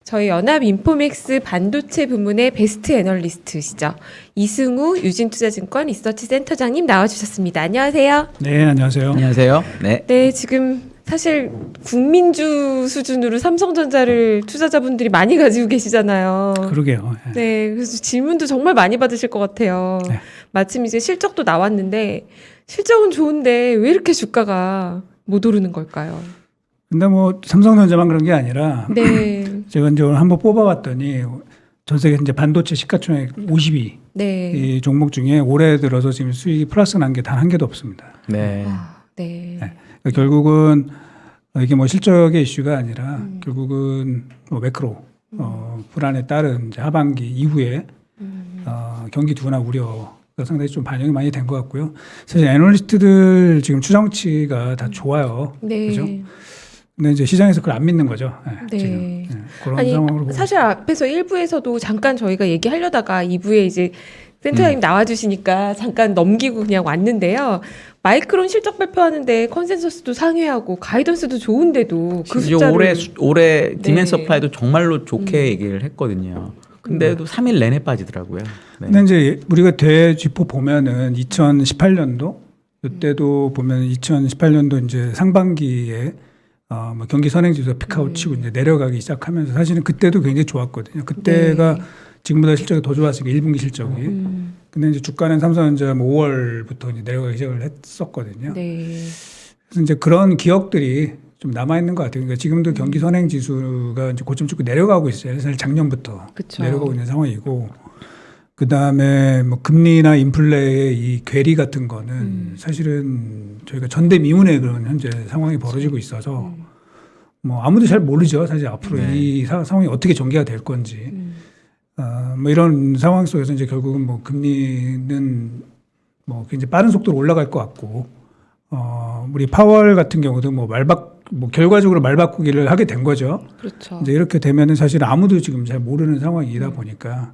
저희 연합인포맥스 반도체 부문의 베스트 애널리스트시죠. 이승우 유진투자증권 리서치 센터장님 나와주셨습니다. 안녕하세요. 네, 안녕하세요. 안녕하세요. 네. 네, 지금 사실 국민주 수준으로 삼성전자를 투자자분들이 많이 가지고 계시잖아요. 그러게요. 네, 그래서 질문도 정말 많이 받으실 것 같아요. 네. 마침 이제 실적도 나왔는데 실적은 좋은데 왜 이렇게 주가가 못 오르는 걸까요? 근데 뭐 삼성전자만 그런 게 아니라 네, 제가 이제 오늘 한번 뽑아봤더니 전 세계 이제 반도체 시가총액 50위 네, 이 종목 중에 올해 들어서 지금 수익이 플러스 난 게 단 한 개도 없습니다. 네. 네, 네. 그러니까 결국은 이게 뭐 실적의 이슈가 아니라 결국은 뭐 매크로 불안에 따른 이제 하반기 이후에 경기 둔화 우려가 상당히 좀 반영이 많이 된 것 같고요. 사실 애널리스트들 지금 추정치가 다 좋아요. 네. 그죠? 근데 이제 시장에서 그걸 안 믿는 거죠. 네. 지금. 네. 그런 아니 상황으로 보고 사실 앞에서 1부에서도 잠깐 저희가 얘기하려다가 2부에 이제 센터장님 나와주시니까 잠깐 넘기고 그냥 왔는데요. 마이크론 실적 발표하는데 컨센서스도 상회하고 가이던스도 좋은데도 그 숫자를 올해 디맨 네. 서플라이도 정말로 좋게 얘기를 했거든요. 근데도 3일 내내 빠지더라고요. 네. 근데 이제 우리가 되짚어 보면은 2018년도 이때도 보면 2018년도 이제 상반기에 뭐 경기 선행지수가 피크아웃 치고 이제 내려가기 시작하면서 사실은 그때도 굉장히 좋았거든요. 그때가 네. 지금보다 실적이 더 좋았으니까 1분기 실적이. 근데 이제 주가는 삼성전자 뭐 5월부터 이제 내려가기 시작을 했었거든요. 네. 그래서 이제 그런 기억들이 좀 남아 있는 것 같아요. 그러니까 지금도 경기 선행 지수가 이제 고점 찍고 내려가고 있어요. 사실 작년부터 그쵸. 내려가고 있는 상황이고, 그 다음에 뭐 금리나 인플레의 이 괴리 같은 거는 사실은 저희가 전대미문의 그런 현재 상황이 벌어지고 있어서 뭐 아무도 잘 모르죠. 사실 앞으로 네. 이 상황이 어떻게 전개가 될 건지. 뭐 이런 상황 속에서 이제 결국은 뭐 금리는 뭐 굉장히 빠른 속도로 올라갈 것 같고, 우리 파월 같은 경우도 뭐 결과적으로 말 바꾸기를 하게 된 거죠. 그렇죠. 이제 이렇게 되면은 사실 아무도 지금 잘 모르는 상황이다 보니까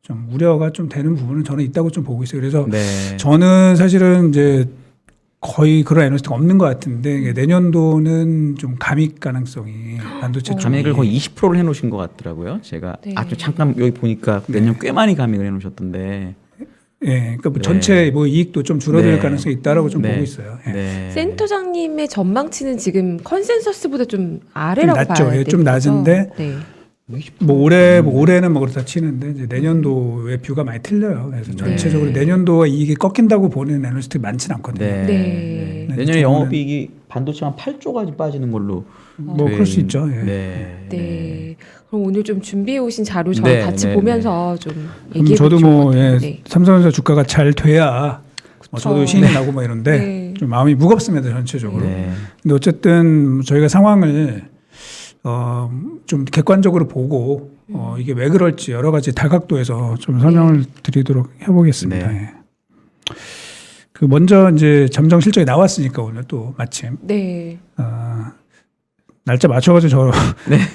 좀 우려가 좀 되는 부분은 저는 있다고 좀 보고 있어요. 그래서 네. 저는 사실은 이제 거의 그런 애널리스트가 없는 것 같은데 내년도는 좀 감익 가능성이 반도체 쪽이 감액을 거의 20%를 해놓으신 것 같더라고요. 제가 네. 아주 잠깐 여기 보니까 내년 꽤 많이 감액을 해놓으셨던데. 예, 그러니까 뭐 네. 전체 뭐 이익도 좀 줄어들 네. 가능성이 있다라고 좀 네. 보고 있어요. 예. 네. 센터장님의 전망치는 지금 컨센서스보다 좀 좀 아래라고 낮죠. 봐야 예, 되죠. 좀 낮은데 네. 뭐 올해는 뭐 그렇다 치는데 이제 내년도의 뷰가 많이 틀려요. 그래서 전체적으로 내년도가 이익이 꺾인다고 보는 애널리스트가 많지는 않거든요. 네. 네. 네. 내년에 영업이익이 반도체 한 8조까지 빠지는 걸로. 뭐 그럴 수 있죠. 예. 네. 네. 그럼 오늘 좀 준비해 오신 자료 저희 네, 같이 네, 보면서 좀 그럼 얘기해 저도 보죠. 뭐 예, 네. 삼성전자 주가가 잘 돼야 뭐 저도 신이 나고 뭐 이런데 네. 좀 마음이 무겁습니다 전체적으로. 네. 근데 어쨌든 저희가 상황을 좀 객관적으로 보고 이게 왜 그럴지 여러 가지 다각도에서 좀 설명을 드리도록 해보겠습니다. 네. 예. 그 먼저 이제 잠정 실적이 나왔으니까 오늘 또 마침 네. 날짜 맞춰가지고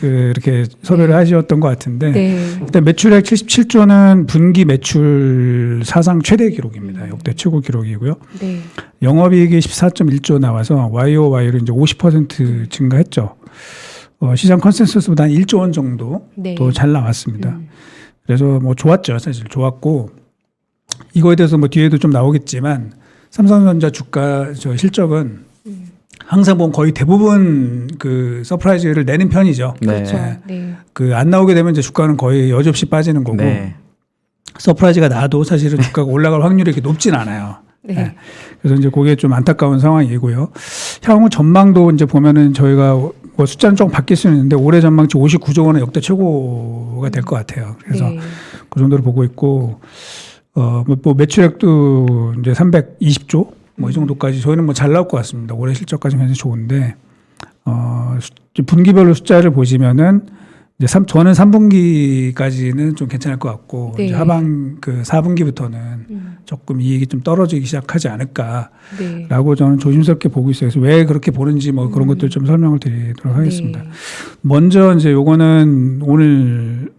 이렇게 섭외를 하셨던 것 같은데 네. 일단 매출액 77조는 분기 매출 사상 최대 기록입니다. 역대 최고 기록이고요. 네. 영업이익이 14.1조 나와서 YOY로 이제 50% 증가했죠. 시장 컨센서스보다 한 1조 원 정도 네. 더 잘 나왔습니다. 그래서 뭐 좋았죠. 사실 좋았고 이거에 대해서 뭐 뒤에도 좀 나오겠지만 삼성전자 주가 실적은 항상 보면 거의 대부분 그 서프라이즈를 내는 편이죠. 그렇죠. 네. 네. 그 안 나오게 되면 이제 주가는 거의 여지없이 빠지는 거고 네. 서프라이즈가 나도 사실은 주가가 올라갈 확률이 이렇게 높진 않아요. 네. 네. 그래서 이제 그게 좀 안타까운 상황이고요. 향후 전망도 이제 보면은 저희가 뭐 숫자는 조금 바뀔 수는 있는데 올해 전망치 59조 원은 역대 최고가 될 것 같아요. 그래서 네. 그 정도로 보고 있고 뭐 매출액도 이제 320조 뭐 이 정도까지 저희는 뭐 잘 나올 것 같습니다. 올해 실적까지 굉장히 좋은데 분기별로 숫자를 보시면은 이제 저는 3분기까지는 좀 괜찮을 것 같고 네. 이제 하반 그 4분기부터는 조금 이익이 좀 떨어지기 시작하지 않을까라고 네. 저는 조심스럽게 보고 있어요. 그래서 왜 그렇게 보는지 뭐 그런 것들 좀 설명을 드리도록 하겠습니다. 네. 먼저 이제 요거는 오늘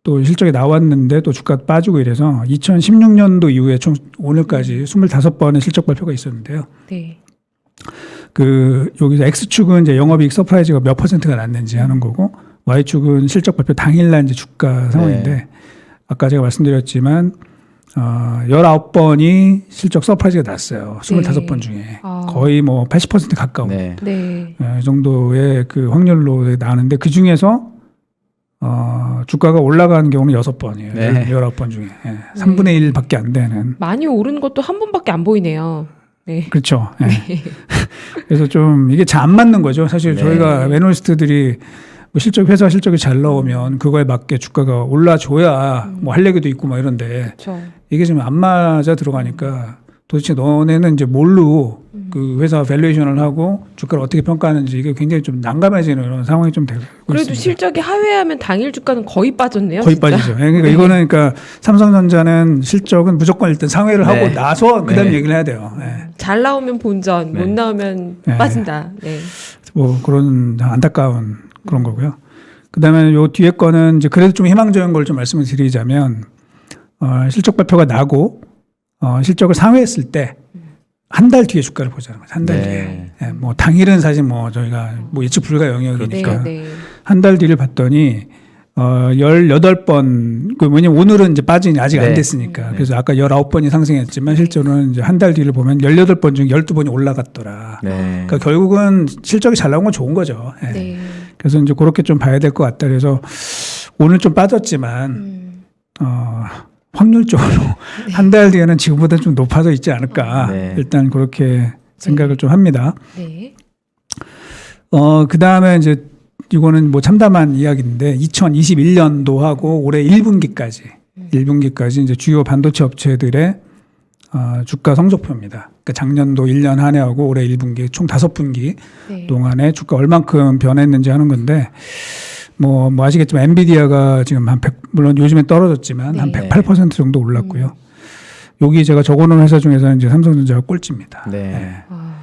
또 실적이 나왔는데 또 주가 빠지고 이래서 2016년도 이후에 총 오늘까지 25번의 실적 발표가 있었는데요. 네. 그 여기서 X축은 이제 영업이익 서프라이즈가 몇 퍼센트가 났는지 하는 거고 Y축은 실적 발표 당일날 이제 주가 상황인데 아까 제가 말씀드렸지만 19번이 실적 서프라이즈가 났어요. 25번 중에 거의 뭐 80% 가까운 네. 네. 이 정도의 그 확률로 나왔는데 그 중에서 주가가 올라가는 경우는 6번이에요. 네. 19번 중에 3분의 1밖에 안 되는. 많이 오르는 것도 한 번밖에 안 보이네요. 네. 그렇죠. 예. 그래서 좀 이게 잘 안 맞는 거죠. 사실 네. 저희가 애널리스트들이 뭐 회사 실적이 잘 나오면 그거에 맞게 주가가 올라줘야 뭐 할 얘기도 있고 뭐 이런데 그렇죠. 이게 지금 안 맞아 들어가니까 도대체 너네는 이제 뭘로 그 회사 밸류에이션을 하고 주가를 어떻게 평가하는지 이게 굉장히 좀 난감해지는 이런 상황이 좀 되고 그래도 있습니다. 실적이 하회하면 당일 주가는 거의 빠졌네요. 거의 진짜. 빠지죠. 그러니까 이거는 그러니까 삼성전자는 실적은 무조건 일단 상회를 하고 네. 나서 그다음 네. 얘기를 해야 돼요. 예. 잘 나오면 본전, 네. 못 나오면 네. 빠진다. 네. 뭐 그런 안타까운 그런 거고요. 그다음에 요 뒤에 거는 이제 그래도 좀 희망적인 걸 좀 말씀을 드리자면 실적 발표가 나고 실적을 상회했을 때 한 달 뒤에 주가를 보자는 거죠. 한 달 네. 뒤에. 예, 뭐 당일은 사실 뭐 저희가 뭐 예측 불가 네, 영역이니까 네. 한 달 뒤를 봤더니 18번 그 뭐냐면 오늘은 이제 빠지니 아직 안 네. 됐으니까. 그래서 아까 19번이 상승했지만 실제로는 이제 한 달 뒤를 보면 18번 중 12번이 올라갔더라. 네. 그러니까 결국은 실적이 잘 나온 건 좋은 거죠. 예. 네. 그래서 이제 그렇게 좀 봐야 될 것 같다. 그래서 오늘 좀 빠졌지만 확률적으로 한 달 뒤에는 지금보다 좀 높아져 있지 않을까. 네. 일단 그렇게 생각을 좀 합니다. 네. 그 다음에 이제 이거는 뭐 참담한 이야기인데 2021년도하고 올해 1분기까지 1분기까지 이제 주요 반도체 업체들의 주가 성적표입니다. 그러니까 작년도 1년 한 해하고 올해 1분기 총 5분기 네. 동안에 주가 얼만큼 변했는지 하는 건데 뭐 아시겠지만 엔비디아가 지금 한 100, 물론 요즘엔 떨어졌지만 한 네. 108% 정도 올랐고요. 여기 제가 적어놓은 회사 중에서는 이제 삼성전자가 꼴찌입니다. 네. 예. 아,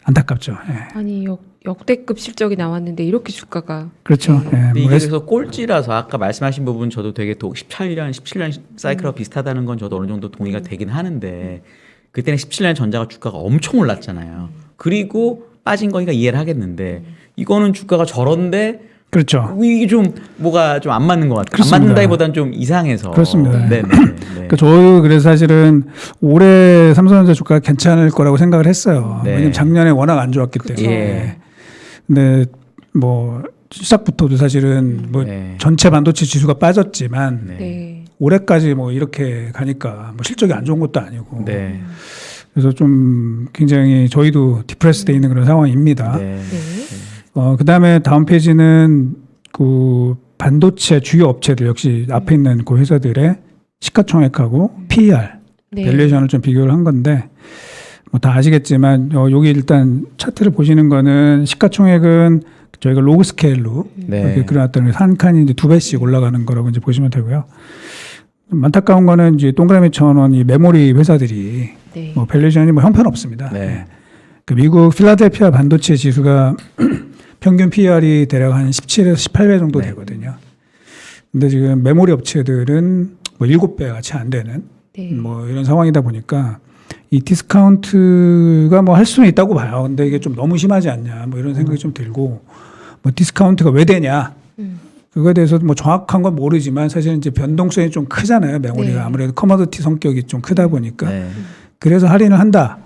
안타깝죠. 예. 아니 역대급 실적이 나왔는데 이렇게 주가가 그렇죠. 예. 근데 이게 뭐 그래서 꼴찌라서 아까 말씀하신 부분 저도 되게 17년 사이클하고 비슷하다는 건 저도 어느 정도 동의가 되긴 하는데 그때는 17년 전자가 주가가 엄청 올랐잖아요. 그리고 빠진 거니까 이해를 하겠는데 이거는 주가가 저런데 그렇죠. 이게 좀 뭐가 좀 안 맞는 것 같아요. 그렇습니다. 안 맞는다기보다는 좀 이상해서. 그렇습니다. 네네. 그러니까 저도 그래서 사실은 올해 삼성전자 주가가 괜찮을 거라고 생각을 했어요. 네. 왜냐면 작년에 워낙 안 좋았기 그쵸. 때문에. 예. 근데 뭐 시작부터도 사실은 뭐 네. 전체 반도체 지수가 빠졌지만 네. 네. 올해까지 뭐 이렇게 가니까 뭐 실적이 안 좋은 것도 아니고. 네. 그래서 좀 굉장히 저희도 디프레스돼 있는 그런 상황입니다. 네. 네. 그다음에 다음 페이지는 그 반도체 주요 업체들 역시 앞에 있는 그 회사들의 시가총액하고 PER 네. 밸류에이션을 좀 비교를 한 건데 뭐 다 아시겠지만 여기 일단 차트를 보시는 거는 시가총액은 저희가 로그 스케일로 네. 이렇게 그려놨더니 한 칸이 이제 2배씩 올라가는 거라고 이제 보시면 되고요. 좀 안타까운 거는 이제 동그라미 쳐놓은 이 메모리 회사들이 네. 뭐 밸류에이션이 뭐 형편없습니다. 네. 그 미국 필라델피아 반도체 지수가 평균 PER이 대략 한 17에서 18배 정도 네. 되거든요. 근데 지금 메모리 업체들은 뭐 7배가 채 안 되는 네. 뭐 이런 상황이다 보니까 이 디스카운트가 뭐 할 수는 있다고 봐요. 근데 이게 좀 너무 심하지 않냐 뭐 이런 생각이 좀 들고 뭐 디스카운트가 왜 되냐 그거에 대해서 뭐 정확한 건 모르지만 사실은 이제 변동성이 좀 크잖아요. 메모리가 네. 아무래도 커머디티 성격이 좀 크다 보니까 네. 그래서 할인을 한다.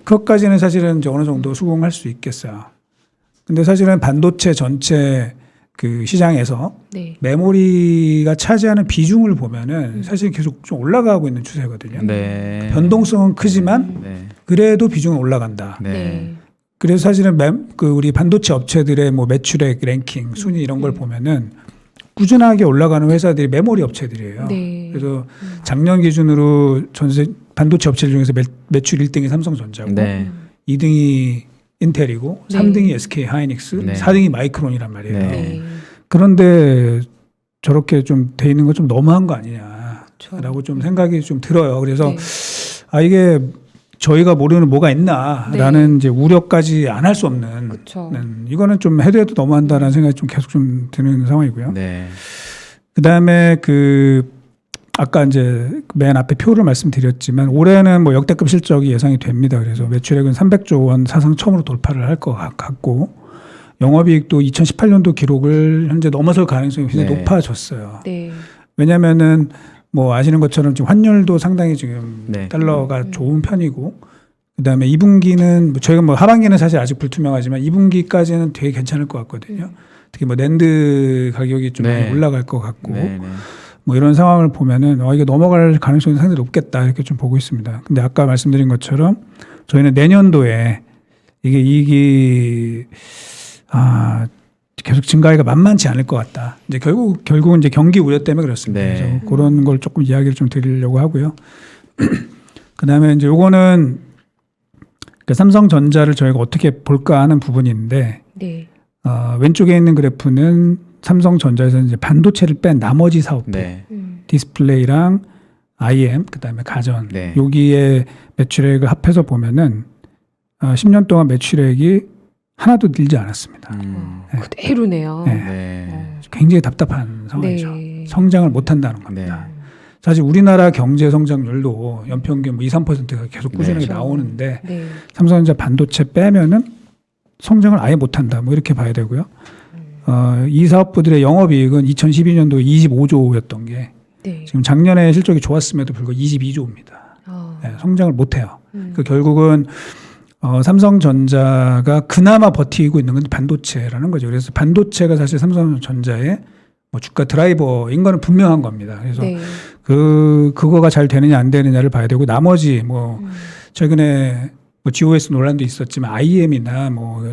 그것까지는 사실은 이제 어느 정도 수긍할 수 있겠어요. 근데 사실은 반도체 전체 그 시장에서 네. 메모리가 차지하는 비중을 보면은 사실 계속 좀 올라가고 있는 추세거든요. 네. 변동성은 크지만 네. 그래도 비중은 올라간다. 네. 네. 그래서 사실은 그 우리 반도체 업체들의 뭐 매출액 랭킹 순위 이런 걸 보면은 꾸준하게 올라가는 회사들이 메모리 업체들이에요. 네. 그래서 작년 기준으로 전세 반도체 업체들 중에서 매출 1등이 삼성전자고 네. 2등이 인텔이고 네. 3등이 SK 하이닉스, 네. 4등이 마이크론이란 말이에요. 네. 네. 그런데 저렇게 좀 돼 있는 건 좀 너무한 거 아니냐라고 그렇죠. 좀 생각이 좀 들어요. 그래서 네. 이게 저희가 모르는 뭐가 있나라는 이제 우려까지 안 할 수 없는 그렇죠. 이거는 좀 해도 너무한다라는 생각이 좀 계속 좀 드는 상황이고요. 네. 그다음에 그 아까 이제 맨 앞에 표를 말씀드렸지만 올해는 뭐 역대급 실적이 예상이 됩니다. 그래서 매출액은 300조 원 사상 처음으로 돌파를 할 것 같고 영업이익도 2018년도 기록을 현재 넘어설 가능성이 굉장히 네. 높아졌어요. 네. 왜냐하면은 뭐 아시는 것처럼 지금 환율도 상당히 지금 네. 달러가 좋은 편이고 그다음에 2분기는 뭐 저희가 뭐 하반기는 사실 아직 불투명하지만 2분기까지는 되게 괜찮을 것 같거든요. 특히 뭐 낸드 가격이 좀 네. 많이 올라갈 것 같고 네, 네. 뭐 이런 상황을 보면은 이게 넘어갈 가능성이 상당히 높겠다 이렇게 좀 보고 있습니다. 근데 아까 말씀드린 것처럼 저희는 내년도에 이게 이익이 계속 증가하기가 만만치 않을 것 같다. 이제 결국은 이제 경기 우려 때문에 그렇습니다. 네. 그래서 그런 걸 조금 이야기를 좀 드리려고 하고요. 그다음에 이제 요거는 삼성전자를 저희가 어떻게 볼까 하는 부분인데 네. 왼쪽에 있는 그래프는 삼성전자에서 이제 반도체를 뺀 나머지 사업부 네. 디스플레이랑 IM 그다음에 가전 네. 여기에 매출액을 합해서 보면은 10년 동안 매출액이 하나도 늘지 않았습니다. 네. 그대로네요. 네. 네. 굉장히 답답한 상황이죠. 네. 성장을 못한다는 겁니다. 사실 우리나라 경제 성장률도 연평균 뭐 2, 3%가 계속 꾸준하게 그렇죠. 나오는데 네. 삼성전자 반도체 빼면은 성장을 아예 못한다. 뭐 이렇게 봐야 되고요. 이 사업부들의 영업이익은 2012년도 25조였던 게 네. 지금 작년에 실적이 좋았음에도 불구하고 22조입니다. 네, 성장을 못해요. 그 결국은 삼성전자가 그나마 버티고 있는 건 반도체라는 거죠. 그래서 반도체가 사실 삼성전자의 뭐 주가 드라이버인 거는 분명한 겁니다. 그래서 네. 그거가 잘 되느냐 안 되느냐를 봐야 되고 나머지 뭐 최근에 뭐 GOS 논란도 있었지만 IM이나 뭐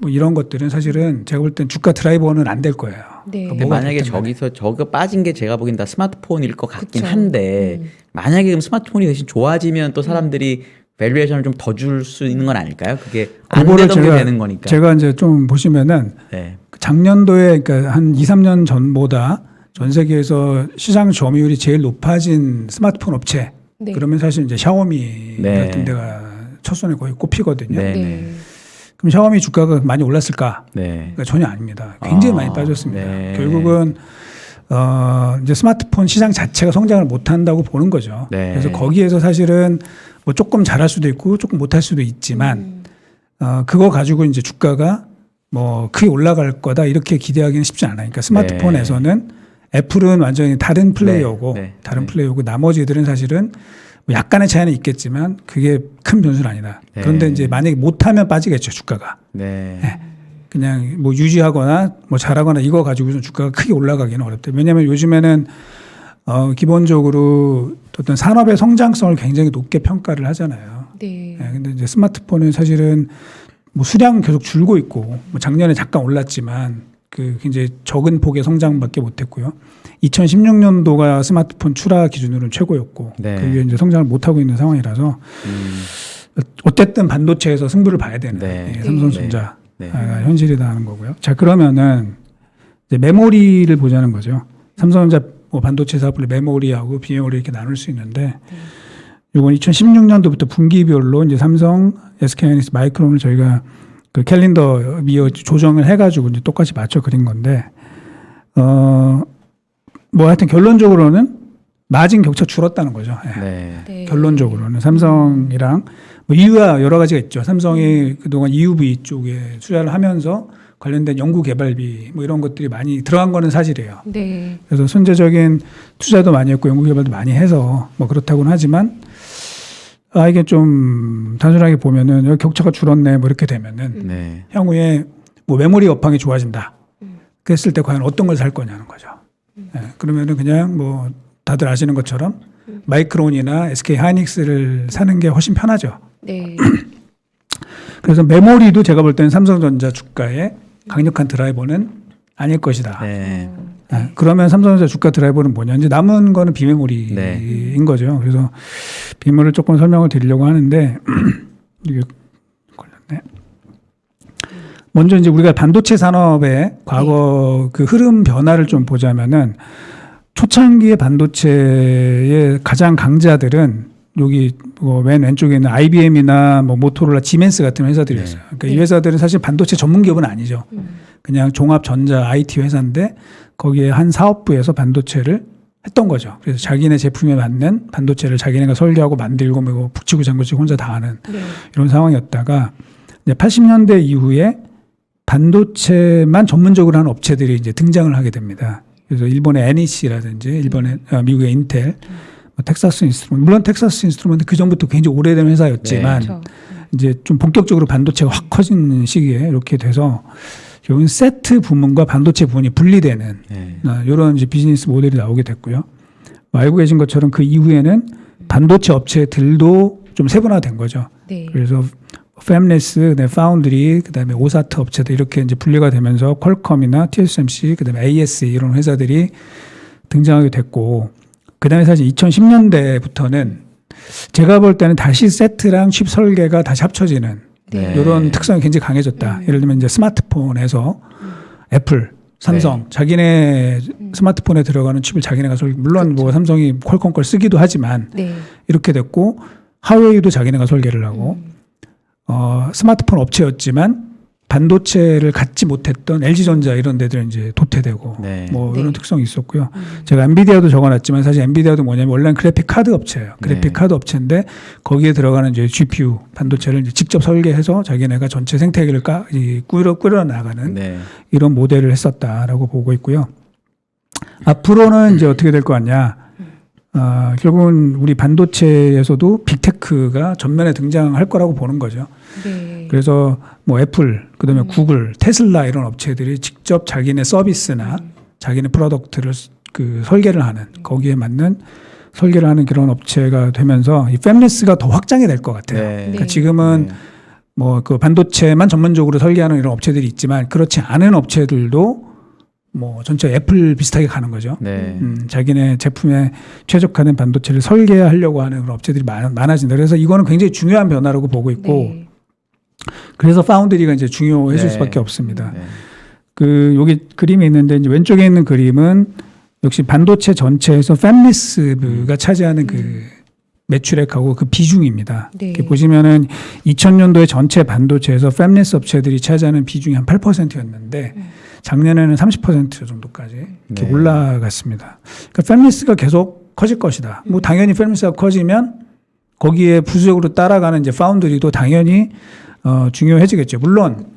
이런 것들은 사실은 제가 볼 땐 주가 드라이버는 안 될 거예요. 네. 근데 뭐가 만약에 됐든 간에. 저기서 저거 빠진 게 제가 보기엔 다 스마트폰일 것 같긴 그쵸. 한데 만약에 그럼 스마트폰이 대신 좋아지면 또 사람들이 밸류에이션을 좀 더 줄 수 있는 건 아닐까요? 그게 안 그거를 되던 게 되는 거니까. 제가 이제 좀 보시면은 네. 작년도에 그러니까 한 2, 3년 전보다 전 세계에서 시장 점유율이 제일 높아진 스마트폰 업체 네. 그러면 사실 이제 샤오미 네. 같은 데가 첫 손에 거의 꼽히거든요. 네. 네. 그럼 샤오미 주가가 많이 올랐을까? 네. 그러니까 전혀 아닙니다. 굉장히 아, 많이 빠졌습니다. 네. 결국은 이제 스마트폰 시장 자체가 성장을 못한다고 보는 거죠. 네. 그래서 거기에서 사실은 뭐 조금 잘할 수도 있고 조금 못할 수도 있지만 그거 가지고 이제 주가가 뭐 크게 올라갈 거다 이렇게 기대하기는 쉽지 않아요. 그러니까 스마트폰에서는 애플은 완전히 다른 플레이어고 네. 다른 네. 플레이어고 나머지들은 사실은 뭐 약간의 차이는 있겠지만 그게 큰 변수는 아니다. 네. 그런데 이제 만약에 못하면 빠지겠죠 주가가. 네. 네. 그냥 뭐 유지하거나 뭐 잘하거나 이거 가지고서 주가가 크게 올라가기는 어렵다. 왜냐하면 요즘에는 기본적으로 어떤 산업의 성장성을 굉장히 높게 평가를 하잖아요. 네. 네, 근데 이제 스마트폰은 사실은 뭐 수량은 계속 줄고 있고 뭐 작년에 잠깐 올랐지만 그 굉장히 적은 폭의 성장밖에 못했고요. 2016년도가 스마트폰 출하 기준으로는 최고였고 네. 그게 이제 성장을 못하고 있는 상황이라서 어쨌든 반도체에서 승부를 봐야 되는 네. 예, 삼성전자 네. 현실이다 하는 거고요. 자 그러면은 이제 메모리를 보자는 거죠. 삼성전자 뭐 반도체 사업을 메모리하고 비메모리 이렇게 나눌 수 있는데 이건 2016년도부터 분기별로 이제 삼성, SK하이닉스, 마이크론을 저희가 그 캘린더 미어 조정을 해가지고 이제 똑같이 맞춰 그린 건데 뭐 하여튼 결론적으로는 마진 격차 줄었다는 거죠. 예. 네. 네. 결론적으로는 삼성이랑 뭐 이유가 여러 가지가 있죠. 삼성이 그동안 EUV 쪽에 투자를 하면서 관련된 연구 개발비 뭐 이런 것들이 많이 들어간 거는 사실이에요. 네. 그래서 선제적인 투자도 많이 했고 연구 개발도 많이 해서 뭐 그렇다고는 하지만 이게 좀 단순하게 보면은 여기 격차가 줄었네 뭐 이렇게 되면은 네. 향후에 뭐 메모리 업황이 좋아진다. 그랬을 때 과연 어떤 걸 살 거냐는 거죠. 예, 그러면은 그냥 뭐 다들 아시는 것처럼 마이크론이나 SK 하이닉스를 사는 게 훨씬 편하죠. 네. 그래서 메모리도 제가 볼 때는 삼성전자 주가의 강력한 드라이버는 아닐 것이다. 네. 예, 그러면 삼성전자 주가 드라이버는 뭐냐? 이제 남은 거는 비메모리인 네. 거죠. 그래서 비메모리를 조금 설명을 드리려고 하는데 이게 걸렸네. 먼저 이제 우리가 반도체 산업의 과거 그 흐름 변화를 좀 보자면은 초창기의 반도체의 가장 강자들은 여기 뭐 맨 왼쪽에 있는 IBM이나 뭐 모토로라, 지멘스 같은 회사들이었어요. 그러니까 이 회사들은 사실 반도체 전문 기업은 아니죠. 그냥 종합 전자 IT 회사인데 거기에 한 사업부에서 반도체를 했던 거죠. 그래서 자기네 제품에 맞는 반도체를 자기네가 설계하고 만들고 뭐 북치고 장구치고 혼자 다 하는 네. 이런 상황이었다가 이제 80년대 이후에 반도체만 전문적으로 하는 업체들이 이제 등장을 하게 됩니다. 그래서 일본의 NEC라든지 미국의 인텔, 텍사스 인스트루먼트, 물론 텍사스 인스트루먼트 그 전부터 굉장히 오래된 회사였지만 그렇죠. 이제 좀 본격적으로 반도체가 확 커진 시기에 이렇게 돼서 결국은 세트 부문과 반도체 부문이 분리되는 이런 이제 비즈니스 모델이 나오게 됐고요. 알고 계신 것처럼 그 이후에는 반도체 업체들도 좀 세분화된 거죠. 네. 그래서 팹리스, 파운드리, 그다음에 오사트 업체들 이렇게 이제 분리가 되면서 퀄컴이나 TSMC, 그다음에 ASE 이런 회사들이 등장하게 됐고, 그다음에 사실 2010년대부터는 제가 볼 때는 다시 세트랑 칩 설계가 다시 합쳐지는 네. 이런 특성이 굉장히 강해졌다. 예를 들면 이제 스마트폰에서 애플, 삼성, 자기네 스마트폰에 들어가는 칩을 자기네가 물론 뭐 삼성이 퀄컴 걸 쓰기도 하지만 네. 이렇게 됐고, 하웨이도 자기네가 설계를 하고 스마트폰 업체였지만 반도체를 갖지 못했던 LG전자 이런 데들은 이제 도태되고 뭐 이런 특성이 있었고요. 제가 엔비디아도 적어놨지만 사실 엔비디아도 뭐냐면 원래는 그래픽 카드 업체예요. 그래픽 카드 업체인데 거기에 들어가는 이제 GPU 반도체를 이제 직접 설계해서 자기네가 전체 생태계를 꾸려 나가는 이런 모델을 했었다라고 보고 있고요. 앞으로는 이제 어떻게 될 것 같냐? 결국은 우리 반도체에서도 빅테크가 전면에 등장할 거라고 보는 거죠. 네. 그래서 뭐 애플, 그다음에 구글, 테슬라 이런 업체들이 직접 자기네 서비스나 자기네 프로덕트를 그 설계를 하는 거기에 맞는 설계를 하는 그런 업체가 되면서 이 팹리스가 더 확장이 될 것 같아요. 그러니까 지금은 뭐 그 반도체만 전문적으로 설계하는 이런 업체들이 있지만 그렇지 않은 업체들도 뭐 전체 애플 비슷하게 가는 거죠. 자기네 제품에 최적화된 반도체를 설계하려고 하는 그런 업체들이 많아진다. 그래서 이거는 굉장히 중요한 변화라고 보고 있고, 그래서 파운드리가 이제 중요해질 수밖에 없습니다. 그 여기 그림이 있는데 이제 왼쪽에 있는 그림은 역시 반도체 전체에서 팹리스가 차지하는 그 매출액하고 그 비중입니다. 이렇게 보시면은 2000년도에 전체 반도체에서 팹리스 업체들이 차지하는 비중이 한 8%였는데 작년에는 30% 정도까지 이렇게 올라갔습니다. 그러니까 팹리스가 계속 커질 것이다. 뭐 당연히 팹리스가 커지면 거기에 부수적으로 따라가는 이제 파운드리도 당연히 중요해지겠죠. 물론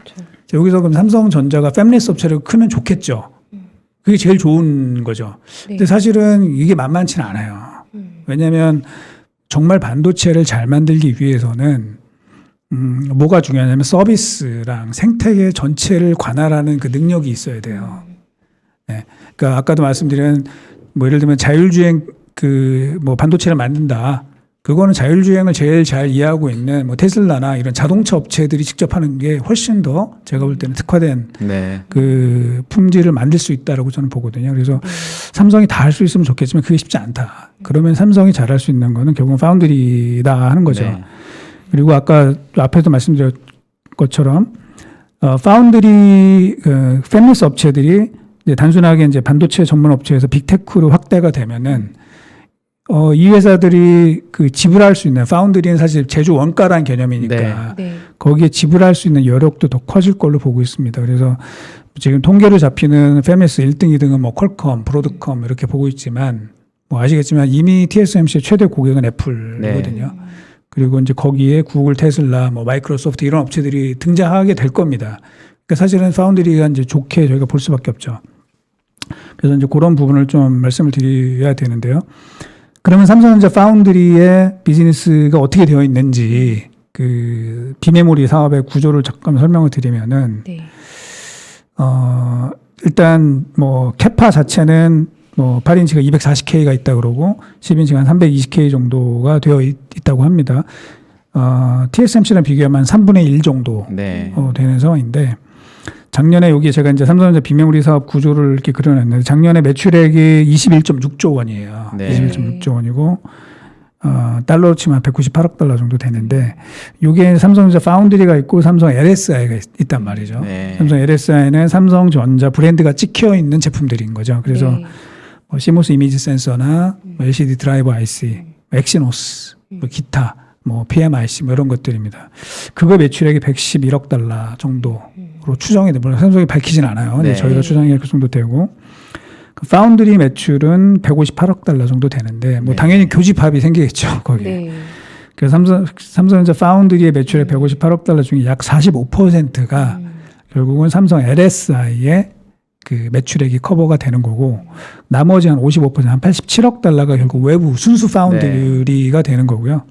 여기서 그럼 삼성전자가 팹리스 업체를 크면 좋겠죠. 그게 제일 좋은 거죠. 근데 사실은 이게 만만치는 않아요. 왜냐하면 정말 반도체를 잘 만들기 위해서는 뭐가 중요하냐면 서비스랑 생태계 전체를 관할하는 그 능력이 있어야 돼요. 네. 그러니까 아까도 말씀드린 뭐 예를 들면 자율주행 그 뭐 반도체를 만든다. 그거는 자율주행을 제일 잘 이해하고 있는 뭐 테슬라나 이런 자동차 업체들이 직접 하는 게 훨씬 더 제가 볼 때는 특화된 그 품질을 만들 수 있다라고 저는 보거든요. 그래서 삼성이 다 할 수 있으면 좋겠지만 그게 쉽지 않다. 그러면 삼성이 잘할 수 있는 거는 결국은 파운드리다 하는 거죠. 그리고 아까 앞에도 말씀드린 것처럼 파운드리 팹리스 업체들이 이제 단순하게 이제 반도체 전문 업체에서 빅테크로 확대가 되면은 이 회사들이 그 지불할 수 있는 파운드리는 사실 제조 원가라는 개념이니까 거기에 지불할 수 있는 여력도 더 커질 걸로 보고 있습니다. 그래서 지금 통계로 잡히는 팹리스 1등, 2등은 뭐 퀄컴, 브로드컴 이렇게 보고 있지만 뭐 아시겠지만 이미 TSMC의 최대 고객은 애플이거든요. 그리고 이제 거기에 구글, 테슬라, 뭐 마이크로소프트 이런 업체들이 등장하게 될 겁니다. 그러니까 사실은 파운드리가 이제 좋게 저희가 볼 수밖에 없죠. 그래서 이제 그런 부분을 좀 말씀을 드려야 되는데요. 그러면 삼성전자 파운드리의 비즈니스가 어떻게 되어 있는지 그 비메모리 사업의 구조를 잠깐 설명을 드리면은 일단 뭐 캐파 자체는 뭐 8인치가 240K가 있다 그러고 10인치가 한 320K 정도가 되어 있다고 합니다. TSMC랑 비교하면 3분의 1 정도 되는 상황인데 작년에 여기 제가 이제 삼성전자 비메모리 사업 구조를 이렇게 그려놨는데 작년에 매출액이 21.6조 원이에요. 21.6조 원이고 달러로 치면 198억 달러 정도 되는데 이게 삼성전자 파운드리가 있고 삼성 LSI가 있단 말이죠. 삼성 LSI는 삼성전자 브랜드가 찍혀 있는 제품들인 거죠. 그래서 뭐 CMOS 이미지 센서나 LCD 드라이버 IC, 엑시노스, 뭐 기타, 뭐 PMIC 뭐 이런 것들입니다. 그거 매출액이 111억 달러 정도로 추정이 됩니다. 삼성이 밝히진 않아요. 근데 저희가 추정이 그 정도 되고 그 파운드리 매출은 158억 달러 정도 되는데 뭐 당연히 교집합이 생기겠죠. 거기에. 그래서 삼성전자 파운드리의 매출의 158억 달러 중에 약 45%가 결국은 삼성 LSI의 그 매출액이 커버가 되는 거고 나머지 한 55%, 한 87억 달러가 결국 외부 순수 파운드리가 되는 거고요.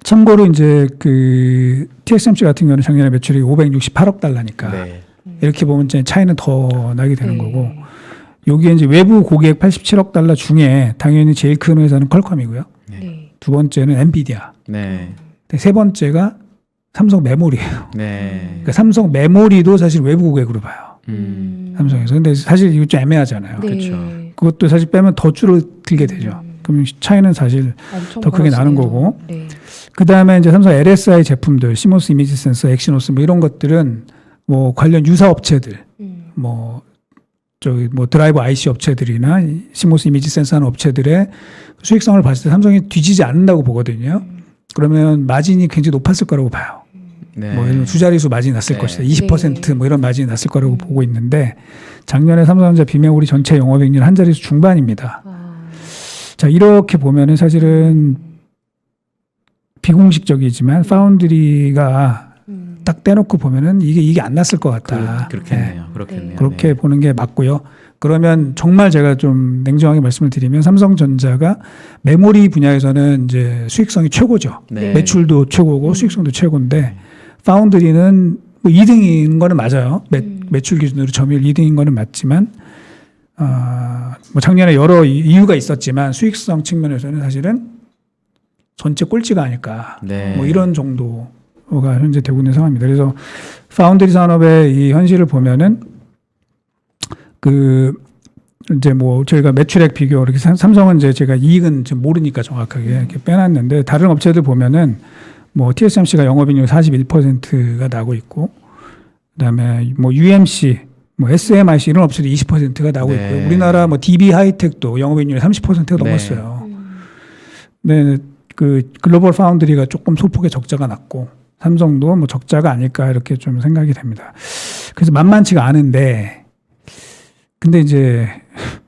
참고로 이제 그 TSMC 같은 경우는 작년에 매출액이 568억 달러니까 네. 이렇게 보면 이제 차이는 더 나게 되는 네. 거고 여기에 이제 외부 고객 87억 달러 중에 당연히 제일 큰 회사는 퀄컴이고요. 네. 두 번째는 엔비디아. 네. 세 번째가 삼성 메모리예요. 네. 그러니까 삼성 메모리도 사실 외부 고객으로 봐요. 삼성에서. 근데 사실 이거 좀 애매하잖아요. 네. 그렇죠. 그것도 사실 빼면 더 줄어들게 되죠. 그럼 차이는 사실 엄청 더 크게 나는 벌어지네요. 거고. 네. 그 다음에 이제 삼성 LSI 제품들, 시모스 이미지 센서, 엑시노스 뭐 이런 것들은 뭐 관련 유사 업체들, 뭐 저기 뭐 드라이브 IC 업체들이나 시모스 이미지 센서 하는 업체들의 수익성을 봤을 때 삼성이 뒤지지 않는다고 보거든요. 그러면 마진이 굉장히 높았을 거라고 봐요. 네. 뭐 두 자릿수 마진이 났을 네. 것이다. 20%뭐 이런 마진이 났을 거라고 보고 있는데 작년에 삼성전자 비메모리 전체 영업이익률 한 자릿수 중반입니다. 자, 이렇게 보면은 사실은 비공식적이지만 파운드리가 딱 떼놓고 보면은 이게 안 났을 것 같다. 그렇겠네요. 네. 그렇겠네요. 그렇게 네. 보는 게 맞고요. 그러면 정말 제가 좀 냉정하게 말씀을 드리면 삼성전자가 메모리 분야에서는 이제 수익성이 최고죠. 네. 매출도 매출도 최고고 수익성도 최고인데 파운드리는 뭐 2등인 거는 맞아요. 매출 기준으로 점유율 2등인 거는 맞지만 뭐 작년에 여러 이유가 있었지만 수익성 측면에서는 사실은 전체 꼴찌가 아닐까. 네. 뭐 이런 정도가 현재 되고 있는 상황입니다. 그래서 파운드리 산업의 이 현실을 보면은 그 이제 뭐 저희가 매출액 비교 이렇게 삼성은 이제 제가 이익은 지금 모르니까 정확하게 이렇게 빼놨는데 다른 업체들 보면은 뭐 TSMC가 영업이익률 41%가 나고 있고 그다음에 뭐 UMC 뭐 SMIC 이런 업체도 20%가 나오고 네. 있고요. 우리나라 뭐 DB 하이텍도 영업이익률이 30%가 네. 넘었어요. 네, 그 글로벌 파운드리가 조금 소폭의 적자가 났고 삼성도 뭐 적자가 아닐까 이렇게 좀 생각이 됩니다. 그래서 만만치가 않은데 근데 이제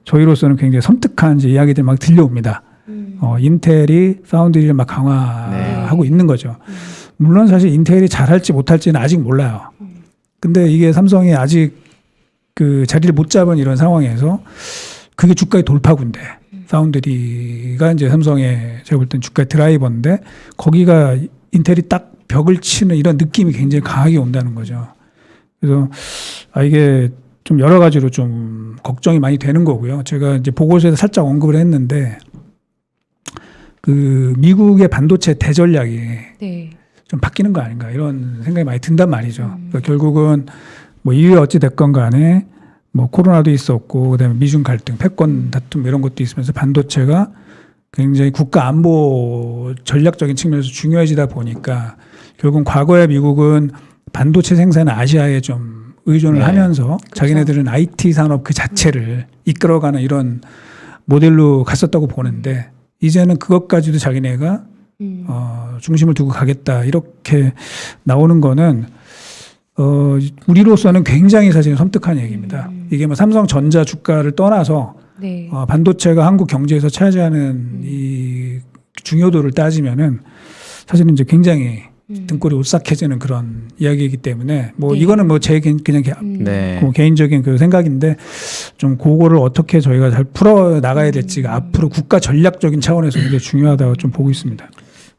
저희로서는 굉장히 섬뜩한 이제 이야기들 막 들려옵니다. 인텔이 파운드리를 막 강화하고 네. 있는 거죠. 물론 사실 인텔이 잘할지 못할지는 아직 몰라요. 근데 이게 삼성이 아직 그 자리를 못 잡은 이런 상황에서 그게 주가의 돌파구인데 파운드리가 이제 삼성의 제가 볼 땐 주가의 드라이버인데 거기가 인텔이 딱 벽을 치는 이런 느낌이 굉장히 강하게 온다는 거죠. 그래서 이게 좀 여러 가지로 좀 걱정이 많이 되는 거고요. 제가 이제 보고서에서 살짝 언급을 했는데 그 미국의 반도체 대전략이 네. 좀 바뀌는 거 아닌가 이런 생각이 많이 든단 말이죠. 그러니까 결국은 뭐 이유가 어찌 됐건 간에 뭐 코로나도 있었고 그다음에 미중 갈등, 패권 다툼 이런 것도 있으면서 반도체가 굉장히 국가 안보 전략적인 측면에서 중요해지다 보니까 결국은 과거에 미국은 반도체 생산을 아시아에 좀 의존을 네. 하면서 자기네들은 IT 산업 그 자체를 이끌어가는 이런 모델로 갔었다고 보는데 이제는 그것까지도 자기네가 중심을 두고 가겠다 이렇게 나오는 거는 우리로서는 굉장히 사실 섬뜩한 얘기입니다. 이게 뭐 삼성전자 주가를 떠나서 네. 반도체가 한국 경제에서 차지하는 이 중요도를 따지면은 사실은 이제 굉장히 등골이 오싹해지는 그런 이야기이기 때문에 뭐 네. 이거는 뭐 제 그냥 네. 뭐 개인적인 그 생각인데 좀 그거를 어떻게 저희가 잘 풀어 나가야 될지가 앞으로 국가 전략적인 차원에서 굉장히 중요하다고 좀 보고 있습니다.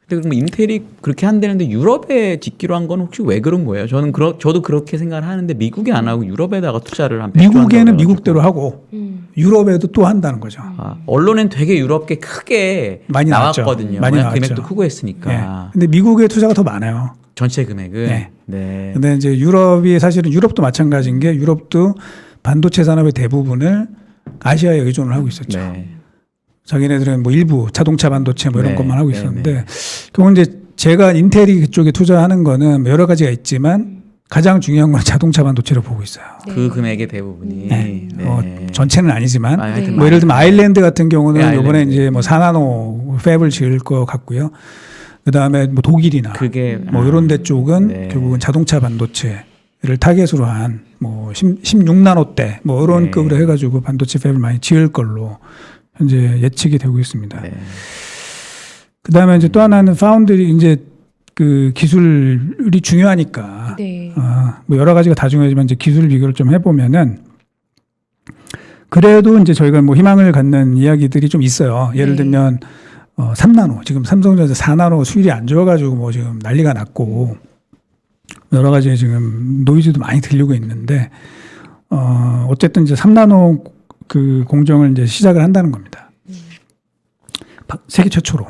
근데 그럼 인텔이 그렇게 한다는데 유럽에 짓기로 한 건 혹시 왜 그런 거예요? 저도 그렇게 생각을 하는데 미국에 안 하고 유럽에다가 투자를 한 미국에는 미국대로 하고 유럽에도 또 한다는 거죠. 언론엔 되게 유럽계 크게 많이 나왔거든요. 많이 워낙 나왔죠. 금액도 크고 했으니까 네. 근데 미국의 투자가 더 많아요. 전체 금액은. 네. 네. 근데 이제 유럽이 사실은 유럽도 마찬가지인 게 유럽도 반도체 산업의 대부분을 아시아에 의존을 하고 있었죠. 네. 자기네들은 뭐 일부 자동차 반도체 뭐 이런 네. 것만 하고 네, 있었는데 네. 그건 이제 제가 인텔이 그쪽에 투자하는 거는 뭐 여러 가지가 있지만 가장 중요한 건 자동차 반도체로 보고 있어요. 그 금액의 대부분이. 네. 네. 전체는 아니지만 하여튼 뭐 예를 들면 아일랜드 같은 경우는 네, 이번에 아일랜드. 이제 뭐 4나노 팹을 지을 것 같고요. 그다음에 뭐 독일이나 그게 뭐 이런 데 쪽은 네. 결국은 자동차 반도체를 타겟으로 한 뭐 16나노대 뭐 이런 네. 급으로 해가지고 반도체 팹을 많이 지을 걸로 현재 예측이 되고 있습니다. 네. 그다음에 이제 또 하나는 파운드리 이제 그 기술이 중요하니까 네. 뭐 여러 가지가 다 중요하지만 이제 기술 비교를 좀 해보면은 그래도 이제 저희가 뭐 희망을 갖는 이야기들이 좀 있어요. 예를 네. 들면 3나노 지금 삼성전자 4나노 수율이 안 좋아가지고 뭐 지금 난리가 났고 여러 가지 지금 노이즈도 많이 들리고 있는데 어쨌든 이제 3나노 그 공정을 이제 시작을 한다는 겁니다. 세계 최초로.